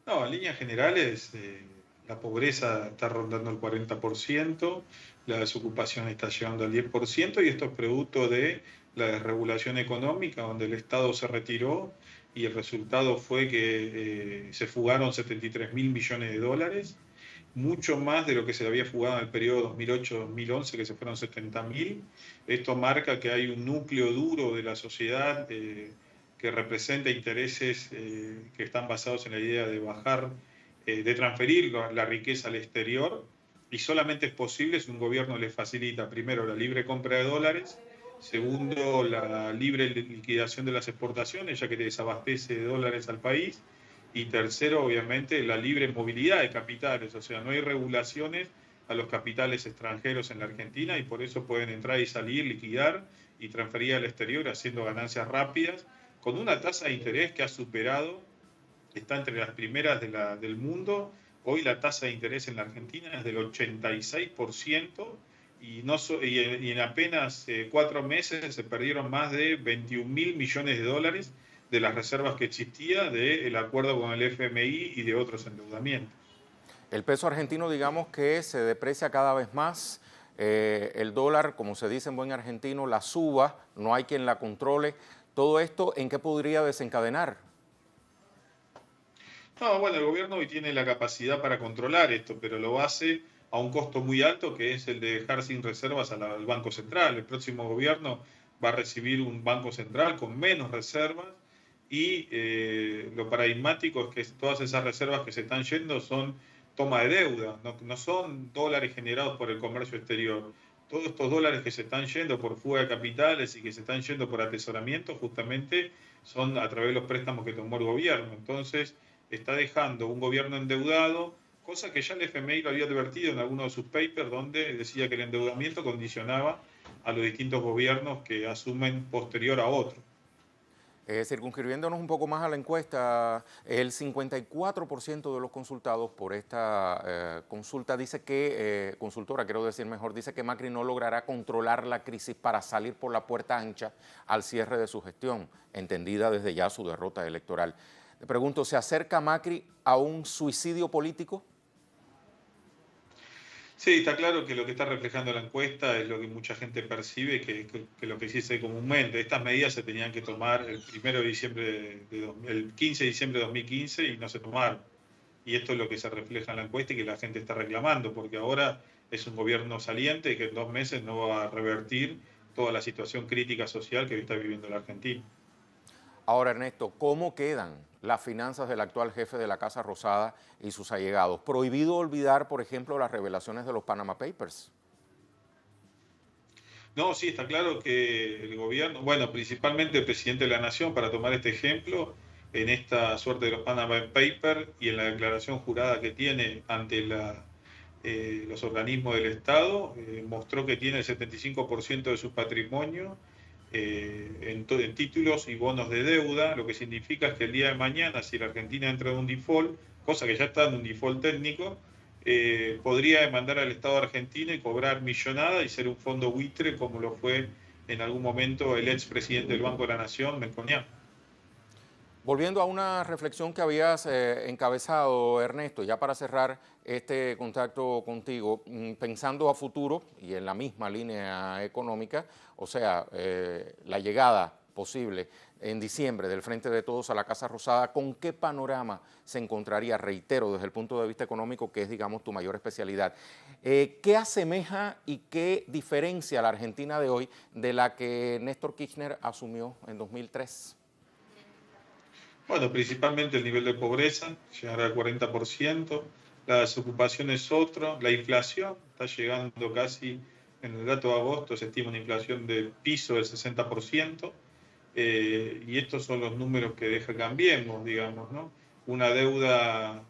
No, en líneas generales, la pobreza está rondando el 40%, la desocupación está llegando al 10% y esto es producto de la desregulación económica, donde el Estado se retiró y el resultado fue que se fugaron 73.000 millones de dólares, mucho más de lo que se había fugado en el periodo 2008-2011, que se fueron 70.000. Esto marca que hay un núcleo duro de la sociedad que representa intereses que están basados en la idea de bajar, de transferir la riqueza al exterior, y solamente es posible si un gobierno le facilita, primero, la libre compra de dólares, segundo, la libre liquidación de las exportaciones, ya que te desabastece de dólares al país, y tercero, obviamente, la libre movilidad de capitales, o sea, no hay regulaciones a los capitales extranjeros en la Argentina y por eso pueden entrar y salir, liquidar y transferir al exterior haciendo ganancias rápidas, con una tasa de interés que ha superado, está entre las primeras del mundo. Hoy la tasa de interés en la Argentina es del 86% y en apenas 4 meses se perdieron más de 21.000 millones de dólares de las reservas que existía del acuerdo con el FMI y de otros endeudamientos.
El peso argentino, digamos que se deprecia cada vez más. El dólar, como se dice en buen argentino, la suba, no hay quien la controle. ¿Todo esto en qué podría desencadenar?
No, bueno, el gobierno hoy tiene la capacidad para controlar esto, pero lo hace a un costo muy alto, que es el de dejar sin reservas al Banco Central. El próximo gobierno va a recibir un Banco Central con menos reservas y lo paradigmático es que todas esas reservas que se están yendo son toma de deuda, no son dólares generados por el comercio exterior. Todos estos dólares que se están yendo por fuga de capitales y que se están yendo por atesoramiento justamente son a través de los préstamos que tomó el gobierno. Entonces está dejando un gobierno endeudado, cosa que ya el FMI lo había advertido en alguno de sus papers, donde decía que el endeudamiento condicionaba a los distintos gobiernos que asumen posterior a otro.
Circunscribiéndonos un poco más a la encuesta, el 54% de los consultados por esta consulta dice que, consultora quiero decir mejor, dice que Macri no logrará controlar la crisis para salir por la puerta ancha al cierre de su gestión, entendida desde ya su derrota electoral. Te pregunto, ¿se acerca Macri a un suicidio político?
Sí, está claro que lo que está reflejando la encuesta es lo que mucha gente percibe, que lo que se dice comúnmente. Estas medidas se tenían que tomar el 15 de diciembre de 2015 y no se tomaron. Y esto es lo que se refleja en la encuesta y que la gente está reclamando, porque ahora es un gobierno saliente y que en 2 meses no va a revertir toda la situación crítica social que hoy está viviendo la Argentina.
Ahora, Ernesto, ¿cómo quedan las finanzas del actual jefe de la Casa Rosada y sus allegados? Prohibido olvidar, por ejemplo, las revelaciones de los Panama Papers.
No, sí, está claro que el gobierno, bueno, principalmente el presidente de la Nación, para tomar este ejemplo, en esta suerte de los Panama Papers y en la declaración jurada que tiene ante los organismos del Estado, mostró que tiene el 75% de su patrimonio en títulos y bonos de deuda, lo que significa es que el día de mañana, si la Argentina entra en un default, cosa que ya está en un default técnico, podría demandar al Estado argentino y cobrar millonada y ser un fondo buitre como lo fue en algún momento el expresidente del Banco de la Nación, Melconian.
Volviendo a una reflexión que habías encabezado, Ernesto, ya para cerrar este contacto contigo, pensando a futuro y en la misma línea económica, o sea, la llegada posible en diciembre del Frente de Todos a la Casa Rosada, ¿con qué panorama se encontraría, reitero, desde el punto de vista económico, que es, digamos, tu mayor especialidad? ¿Qué asemeja y qué diferencia la Argentina de hoy de la que Néstor Kirchner asumió en 2003?
Bueno, principalmente el nivel de pobreza, llegar al 40%, la desocupación es otro, la inflación está llegando casi, en el dato de agosto se estima una inflación de piso del 60%, y estos son los números que deja Cambiemos, digamos, ¿no? Una deuda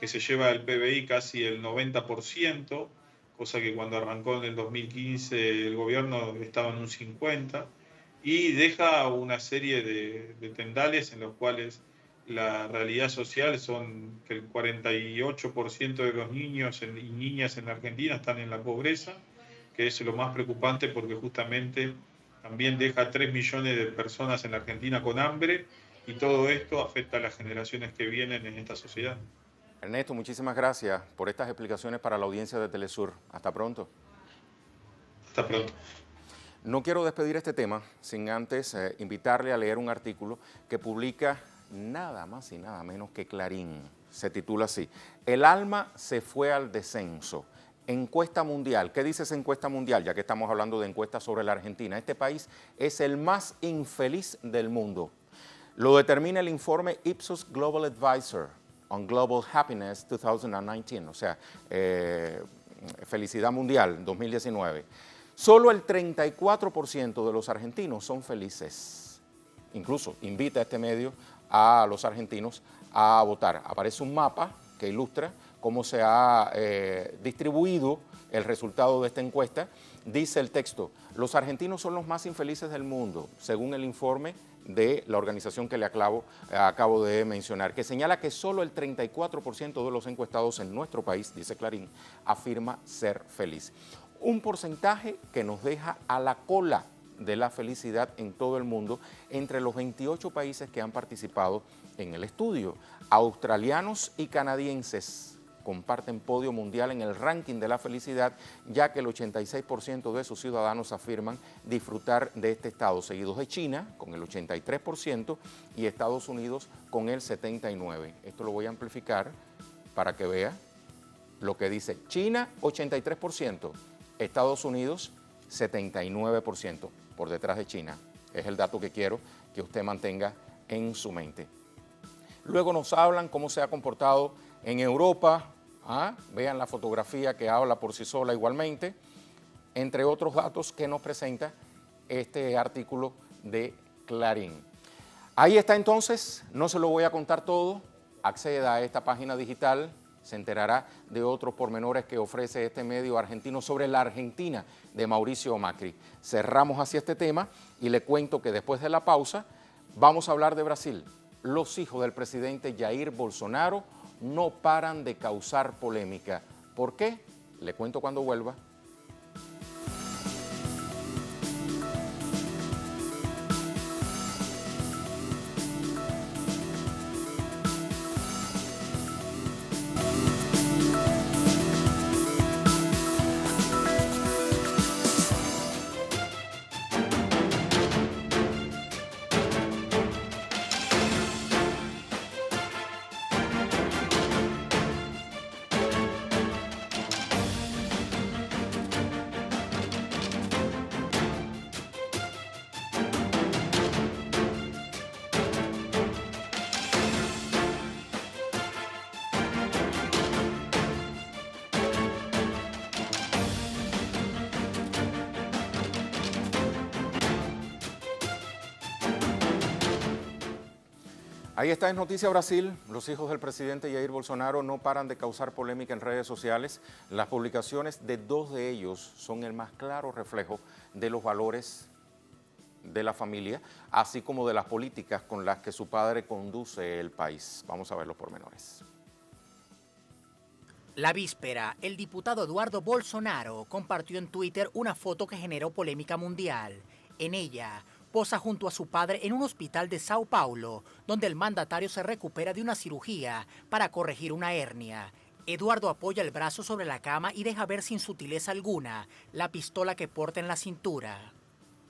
que se lleva al PBI casi el 90%, cosa que cuando arrancó en el 2015 el gobierno estaba en un 50%, y deja una serie de tendales en los cuales la realidad social son que el 48% de los niños y niñas en la Argentina están en la pobreza, que es lo más preocupante porque justamente también deja 3 millones de personas en la Argentina con hambre y todo esto afecta a las generaciones que vienen en esta sociedad.
Ernesto, muchísimas gracias por estas explicaciones para la audiencia de Telesur. Hasta pronto.
Hasta pronto.
No quiero despedir este tema sin antes invitarle a leer un artículo que publica nada más y nada menos que Clarín. Se titula así: El alma se fue al descenso. Encuesta mundial. ¿Qué dice esa encuesta mundial? Ya que estamos hablando de encuestas sobre la Argentina. Este país es el más infeliz del mundo. Lo determina el informe Ipsos Global Advisor on Global Happiness 2019, o sea, Felicidad Mundial 2019. Solo el 34% de los argentinos son felices. Incluso invita a este medio a los argentinos a votar. Aparece un mapa que ilustra cómo se ha distribuido el resultado de esta encuesta. Dice el texto: los argentinos son los más infelices del mundo, según el informe de la organización que le acabo de mencionar, que señala que solo el 34% de los encuestados en nuestro país, dice Clarín, afirma ser feliz. Un porcentaje que nos deja a la cola de la felicidad en todo el mundo entre los 28 países que han participado en el estudio. Australianos y canadienses comparten podio mundial en el ranking de la felicidad, ya que el 86% de sus ciudadanos afirman disfrutar de este estado, seguidos de China con el 83% y Estados Unidos con el 79%. Esto lo voy a amplificar para que vea lo que dice. China, 83%, Estados Unidos, 79%, por detrás de China. Es el dato que quiero que usted mantenga en su mente. Luego nos hablan cómo se ha comportado en Europa. Vean la fotografía que habla por sí sola igualmente, entre otros datos que nos presenta este artículo de Clarín. Ahí está entonces, no se lo voy a contar todo, acceda a esta página digital, se enterará de otros pormenores que ofrece este medio argentino sobre la Argentina de Mauricio Macri. Cerramos así este tema y le cuento que después de la pausa vamos a hablar de Brasil. Los hijos del presidente Jair Bolsonaro no paran de causar polémica. ¿Por qué? Le cuento cuando vuelva. Ahí está en Noticia Brasil. Los hijos del presidente Jair Bolsonaro no paran de causar polémica en redes sociales. Las publicaciones de dos de ellos son el más claro reflejo de los valores de la familia, así como de las políticas con las que su padre conduce el país. Vamos a ver los pormenores.
La víspera, el diputado Eduardo Bolsonaro compartió en Twitter una foto que generó polémica mundial. En ella, posa junto a su padre en un hospital de Sao Paulo, donde el mandatario se recupera de una cirugía para corregir una hernia. Eduardo apoya el brazo sobre la cama y deja ver sin sutileza alguna la pistola que porta en la cintura.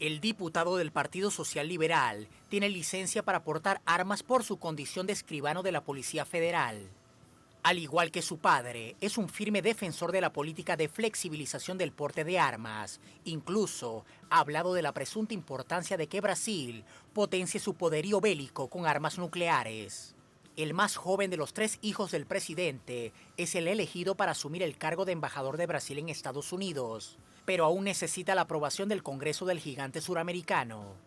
El diputado del Partido Social Liberal tiene licencia para portar armas por su condición de escribano de la Policía Federal. Al igual que su padre, es un firme defensor de la política de flexibilización del porte de armas. Incluso ha hablado de la presunta importancia de que Brasil potencie su poderío bélico con armas nucleares. El más joven de los tres hijos del presidente es el elegido para asumir el cargo de embajador de Brasil en Estados Unidos, pero aún necesita la aprobación del Congreso del gigante suramericano.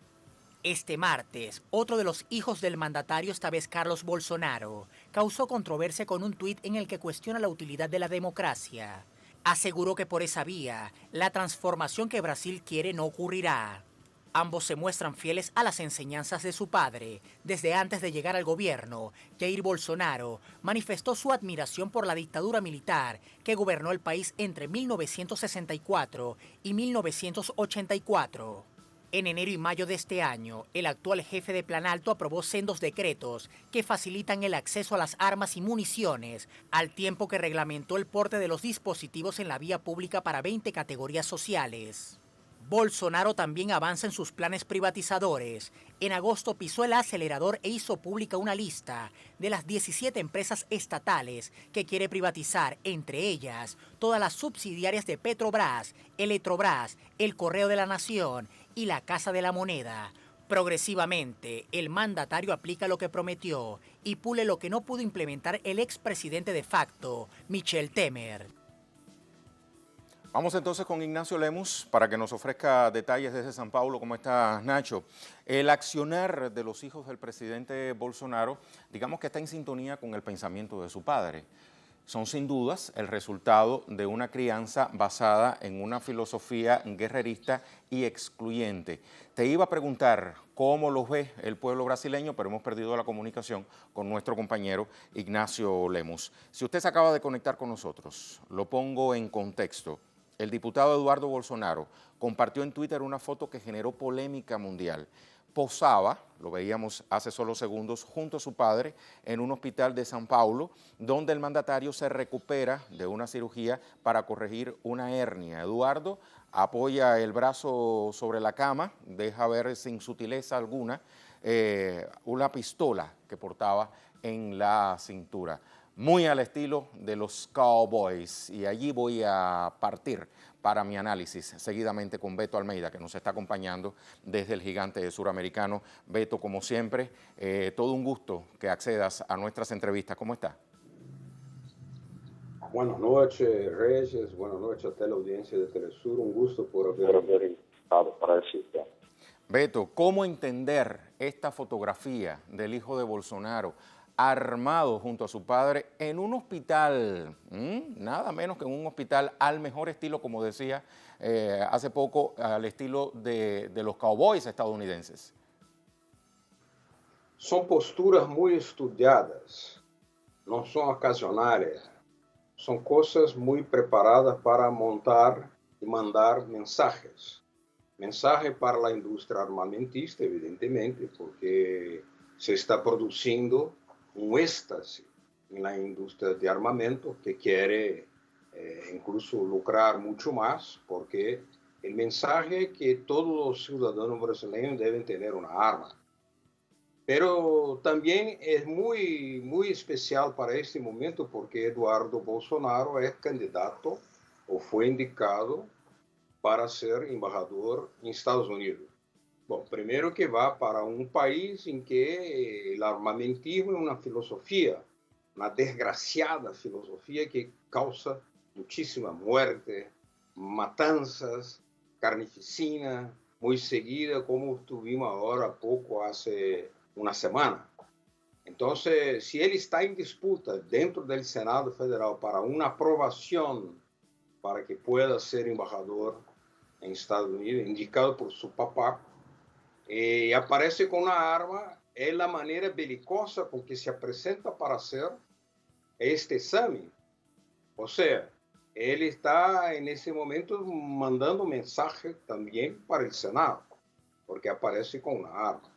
Este martes, otro de los hijos del mandatario, esta vez Carlos Bolsonaro, causó controversia con un tuit en el que cuestiona la utilidad de la democracia. Aseguró que por esa vía, la transformación que Brasil quiere no ocurrirá. Ambos se muestran fieles a las enseñanzas de su padre. Desde antes de llegar al gobierno, Jair Bolsonaro manifestó su admiración por la dictadura militar que gobernó el país entre 1964 y 1984. En enero y mayo de este año, el actual jefe de Planalto aprobó sendos decretos que facilitan el acceso a las armas y municiones, al tiempo que reglamentó el porte de los dispositivos en la vía pública para 20 categorías sociales. Bolsonaro también avanza en sus planes privatizadores. En agosto pisó el acelerador e hizo pública una lista de las 17 empresas estatales que quiere privatizar, entre ellas todas las subsidiarias de Petrobras, Electrobras, el Correo de la Nación y la Casa de la Moneda. Progresivamente, el mandatario aplica lo que prometió y pule lo que no pudo implementar el expresidente de facto, Michel Temer.
Vamos entonces con Ignacio Lemus para que nos ofrezca detalles desde San Paulo. ¿Cómo está, Nacho? El accionar de los hijos del presidente Bolsonaro, digamos que está en sintonía con el pensamiento de su padre. Son sin dudas el resultado de una crianza basada en una filosofía guerrerista y excluyente. Te iba a preguntar cómo los ve el pueblo brasileño, pero hemos perdido la comunicación con nuestro compañero Ignacio Lemus. Si usted se acaba de conectar con nosotros, lo pongo en contexto. El diputado Eduardo Bolsonaro compartió en Twitter una foto que generó polémica mundial. Posaba, lo veíamos hace solo segundos, junto a su padre en un hospital de San Paulo, donde el mandatario se recupera de una cirugía para corregir una hernia. Eduardo apoya el brazo sobre la cama, deja ver sin sutileza alguna una pistola que portaba en la cintura. Muy al estilo de los Cowboys, y allí voy a partir para mi análisis, seguidamente con Beto Almeida, que nos está acompañando desde el gigante suramericano. Beto, como siempre, todo un gusto que accedas a nuestras entrevistas. ¿Cómo está?
Buenas noches, Reyes. Buenas noches a toda la audiencia de Telesur. Un gusto por haber invitado para decirte.
Beto, ¿cómo entender esta fotografía del hijo de Bolsonaro armado junto a su padre en un hospital, nada menos que en un hospital al mejor estilo, como decía hace poco, al estilo de los Cowboys estadounidenses?
Son posturas muy estudiadas, no son ocasionales, son cosas muy preparadas para montar y mandar mensajes. Mensaje para la industria armamentista, evidentemente, porque se está produciendo un éxtasis en la industria de armamento que quiere incluso lucrar mucho más, porque el mensaje es que todos los ciudadanos brasileños deben tener una arma. Pero también es muy, muy especial para este momento porque Eduardo Bolsonaro es candidato o fue indicado para ser embajador en Estados Unidos. Bom, primero que va para un país en que el armamentismo es una filosofía, una desgraciada filosofía que causa muchísima muerte, matanzas, carnificina, muy seguida, como tuvimos ahora poco, hace una semana. Entonces, si él está en disputa dentro del Senado Federal para una aprobación para que pueda ser embajador en Estados Unidos, indicado por su papá, aparece con una arma, es la manera belicosa con que se presenta para hacer este examen. O sea, él está en ese momento mandando mensaje también para el Senado, porque aparece con una arma.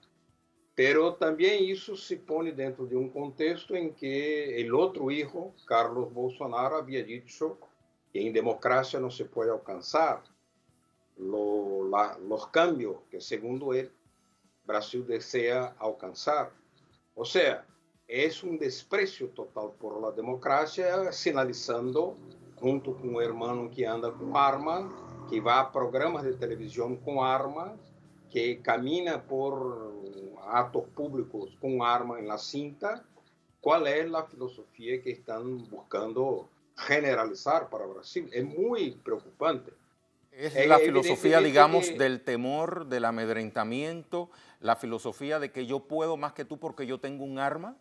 Pero también eso se pone dentro de un contexto en que el otro hijo, Carlos Bolsonaro, había dicho que en democracia no se puede alcanzar los cambios que, según él, Brasil desea alcanzar. O sea, es un desprecio total por la democracia, sinalizando, junto con un hermano que anda con armas, que va a programas de televisión con armas, que camina por actos públicos con armas en la cinta, cuál es la filosofía que están buscando generalizar para Brasil. Es muy preocupante.
Es la filosofía, digamos, del temor, del amedrentamiento, la filosofía de que yo puedo más que tú porque yo tengo un arma.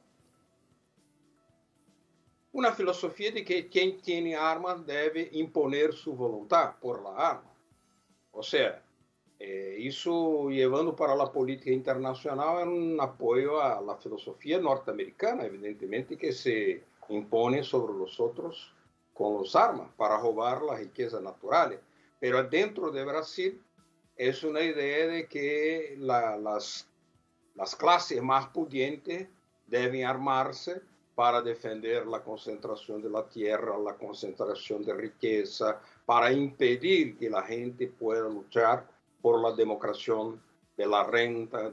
Una filosofía de que quien tiene armas debe imponer su voluntad por la arma. O sea, eso llevando para la política internacional es un apoyo a la filosofía norteamericana, evidentemente, que se impone sobre los otros con las armas para robar las riquezas naturales. Pero dentro de Brasil es una idea de que las clases más pudientes deben armarse para defender la concentración de la tierra, la concentración de riqueza, para impedir que la gente pueda luchar por la democracia de la renta,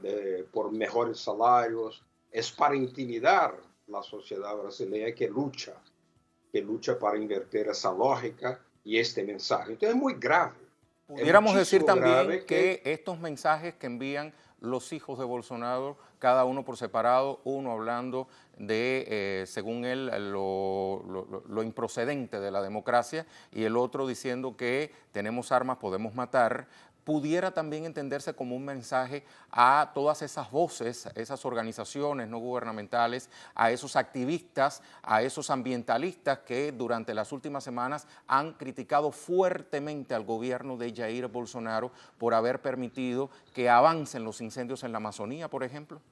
por mejores salarios, es para intimidar la sociedad brasileña que lucha para invertir esa lógica y este mensaje. Entonces es muy grave.
Pudiéramos decir también que estos mensajes que envían los hijos de Bolsonaro, cada uno por separado, uno hablando de, según él, lo improcedente de la democracia y el otro diciendo que tenemos armas, podemos matar, pudiera también entenderse como un mensaje a todas esas voces, a esas organizaciones no gubernamentales, a esos activistas, a esos ambientalistas que durante las últimas semanas han criticado fuertemente al gobierno de Jair Bolsonaro por haber permitido que avancen los incendios en la Amazonía, por ejemplo.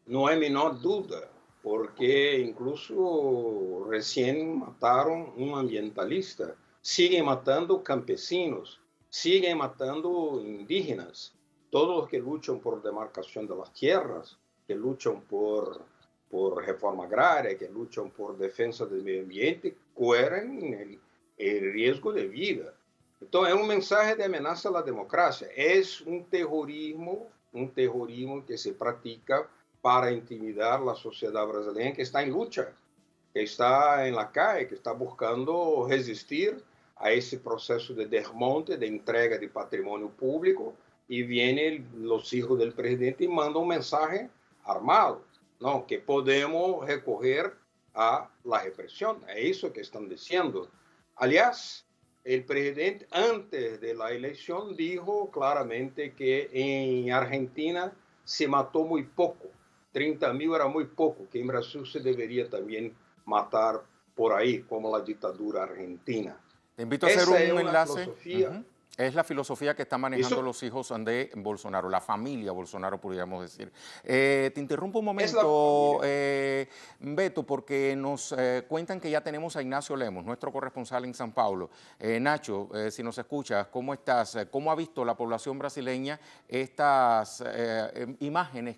No hay menor duda, porque incluso recién mataron un ambientalista, siguen matando campesinos, siguen matando indígenas, todos los que luchan por demarcación de las tierras, que luchan por reforma agraria, que luchan por defensa del medio ambiente, corren el riesgo de vida. Entonces es un mensaje de amenaza a la democracia, es un terrorismo que se practica para intimidar la sociedad brasileña que está en lucha, que está en la calle, que está buscando resistir a ese proceso de desmonte, de entrega de patrimonio público, y vienen los hijos del presidente y mandan un mensaje armado, ¿no? Que podemos recoger a la represión. Es eso que están diciendo. Aliás, el presidente antes de la elección dijo claramente que en Argentina se mató muy poco, 30.000 era muy poco, que en Brasil se debería también matar por ahí, como la dictadura argentina.
Te invito a hacer un enlace.
Filosofía.
Es la filosofía que están manejando los hijos de Bolsonaro, la familia Bolsonaro, podríamos decir. Te interrumpo un momento, Beto, porque nos cuentan que ya tenemos a Ignacio Lemos, nuestro corresponsal en San Paulo. Nacho, si nos escuchas, ¿cómo estás? ¿Cómo ha visto la población brasileña estas imágenes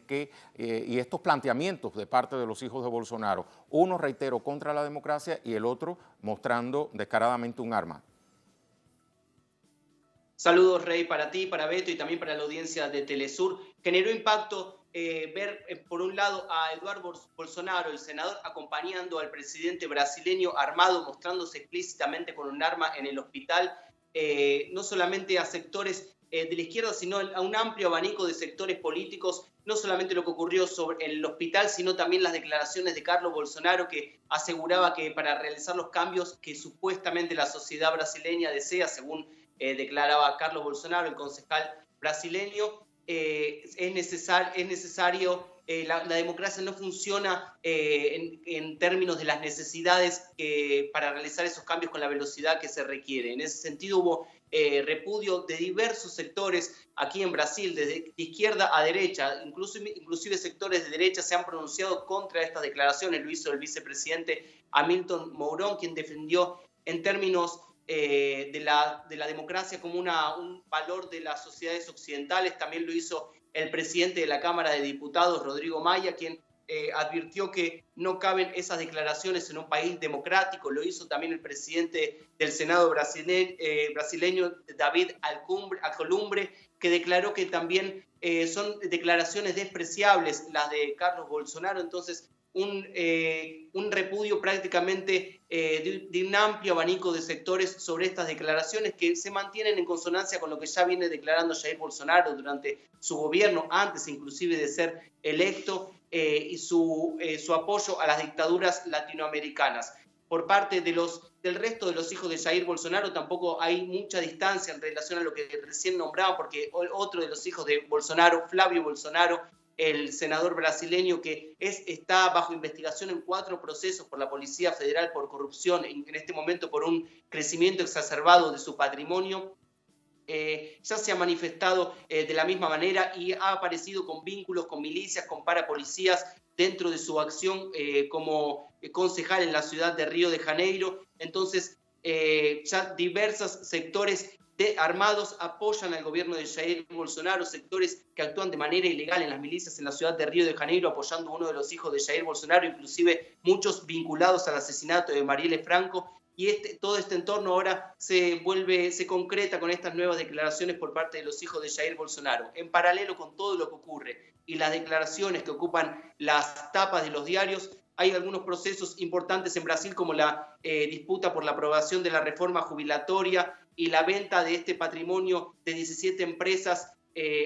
y estos planteamientos de parte de los hijos de Bolsonaro? Uno, reitero, contra la democracia y el otro mostrando descaradamente un arma.
Saludos, Rey, para ti, para Beto y también para la audiencia de Telesur. Generó impacto ver, por un lado, a Eduardo Bolsonaro, el senador, acompañando al presidente brasileño armado, mostrándose explícitamente con un arma en el hospital, no solamente a sectores de la izquierda, sino a un amplio abanico de sectores políticos, no solamente lo que ocurrió en el hospital, sino también las declaraciones de Carlos Bolsonaro, que aseguraba que para realizar los cambios que supuestamente la sociedad brasileña desea, según declaraba Carlos Bolsonaro, el concejal brasileño, es necesario, la democracia no funciona en términos de las necesidades para realizar esos cambios con la velocidad que se requiere. En ese sentido hubo repudio de diversos sectores aquí en Brasil, desde izquierda a derecha, inclusive sectores de derecha se han pronunciado contra estas declaraciones. Lo hizo el vicepresidente Hamilton Mourão, quien defendió en términos de la democracia como un valor de las sociedades occidentales. También lo hizo el presidente de la Cámara de Diputados, Rodrigo Maia, quien advirtió que no caben esas declaraciones en un país democrático. Lo hizo también el presidente del Senado brasileño, David Alcolumbre, que declaró que también son declaraciones despreciables las de Carlos Bolsonaro. Entonces, un repudio prácticamente de un amplio abanico de sectores sobre estas declaraciones que se mantienen en consonancia con lo que ya viene declarando Jair Bolsonaro durante su gobierno, antes inclusive de ser electo, y su apoyo a las dictaduras latinoamericanas. Por parte del resto de los hijos de Jair Bolsonaro tampoco hay mucha distancia en relación a lo que recién nombraba, porque otro de los hijos de Bolsonaro, Flávio Bolsonaro, el senador brasileño que está bajo investigación en 4 procesos por la Policía Federal por corrupción, en este momento por un crecimiento exacerbado de su patrimonio, ya se ha manifestado de la misma manera y ha aparecido con vínculos con milicias, con parapolicías, dentro de su acción como concejal en la ciudad de Río de Janeiro. Entonces, ya diversos sectores armados apoyan al gobierno de Jair Bolsonaro, sectores que actúan de manera ilegal en las milicias en la ciudad de Río de Janeiro, apoyando a uno de los hijos de Jair Bolsonaro, inclusive muchos vinculados al asesinato de Marielle Franco. y todo este entorno ahora se concreta con estas nuevas declaraciones por parte de los hijos de Jair Bolsonaro. En paralelo con todo lo que ocurre y las declaraciones que ocupan las tapas de los diarios, hay algunos procesos importantes en Brasil, como la disputa por la aprobación de la reforma jubilatoria y la venta de este patrimonio de 17 empresas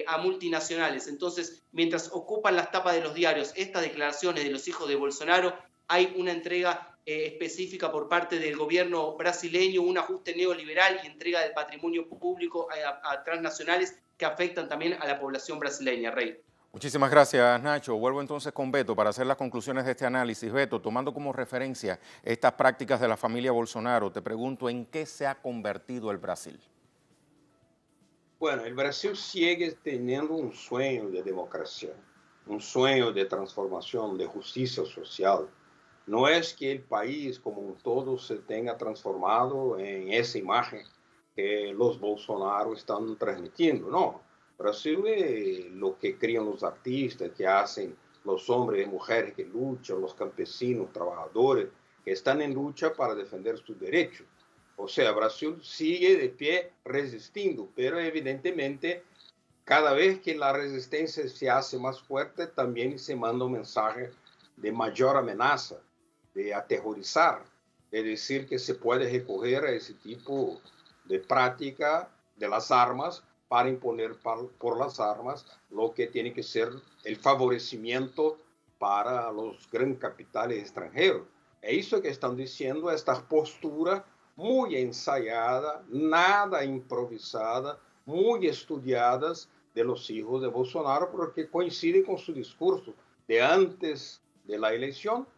a multinacionales. Entonces, mientras ocupan las tapas de los diarios estas declaraciones de los hijos de Bolsonaro, hay una entrega específica por parte del gobierno brasileño, un ajuste neoliberal y entrega del patrimonio público a transnacionales que afectan también a la población brasileña, Rey.
Muchísimas gracias, Nacho. Vuelvo entonces con Beto para hacer las conclusiones de este análisis. Beto, tomando como referencia estas prácticas de la familia Bolsonaro, te pregunto, ¿en qué se ha convertido el Brasil?
Bueno, el Brasil sigue teniendo un sueño de democracia, un sueño de transformación, de justicia social. No es que el país como un todo se tenga transformado en esa imagen que los Bolsonaro están transmitiendo, no. Brasil es lo que crían los artistas, que hacen los hombres y mujeres que luchan, los campesinos, trabajadores, que están en lucha para defender sus derechos. O sea, Brasil sigue de pie resistiendo, pero evidentemente cada vez que la resistencia se hace más fuerte, también se manda un mensaje de mayor amenaza, de aterrorizar, de decir que se puede recurrir a ese tipo de práctica de las armas para imponer por las armas lo que tiene que ser el favorecimiento para los grandes capitales extranjeros. Es eso que están diciendo, esta postura muy ensayada, nada improvisada, muy estudiadas de los hijos de Bolsonaro, porque coincide con su discurso de antes de la elección,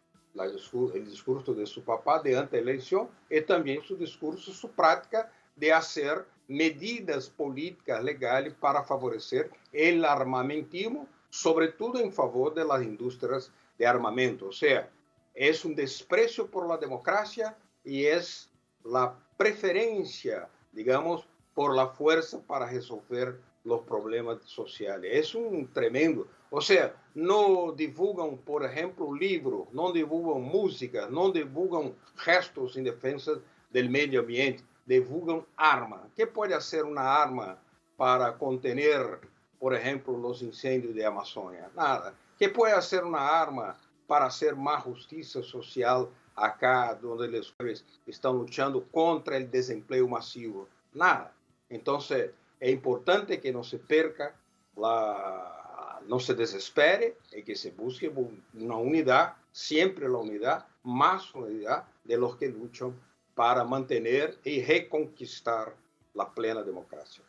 el discurso de su papá de antes de la elección, y también su discurso, su práctica de hacer medidas políticas legales para favorecer el armamentismo, sobre todo en favor de las industrias de armamento. O sea, es un desprecio por la democracia y es la preferencia, digamos, por la fuerza para resolver los problemas sociales. Es un tremendo. O sea, no divulgan, por ejemplo, libros, no divulgan música, no divulgan gestos en defensa del medio ambiente, divulgan armas. ¿Qué puede hacer una arma para contener, por ejemplo, los incendios de Amazonia? Nada. ¿Qué puede hacer una arma para hacer más justicia social acá donde los jóvenes están luchando contra el desempleo masivo? Nada. Entonces, es importante que no se perca, no se desespere y que se busque una unidad, siempre la unidad, más unidad de los que luchan para mantener y reconquistar la plena democracia.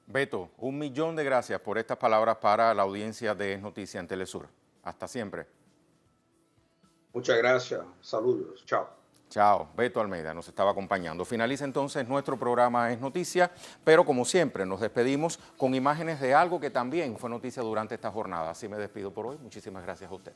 Beto, 1.000.000 de gracias por estas palabras para la audiencia de Es Noticia en Telesur. Hasta siempre.
Muchas gracias. Saludos. Chao.
Chao. Beto Almeida nos estaba acompañando. Finaliza entonces nuestro programa Es Noticia, pero como siempre nos despedimos con imágenes de algo que también fue noticia durante esta jornada. Así me despido por hoy. Muchísimas gracias a usted.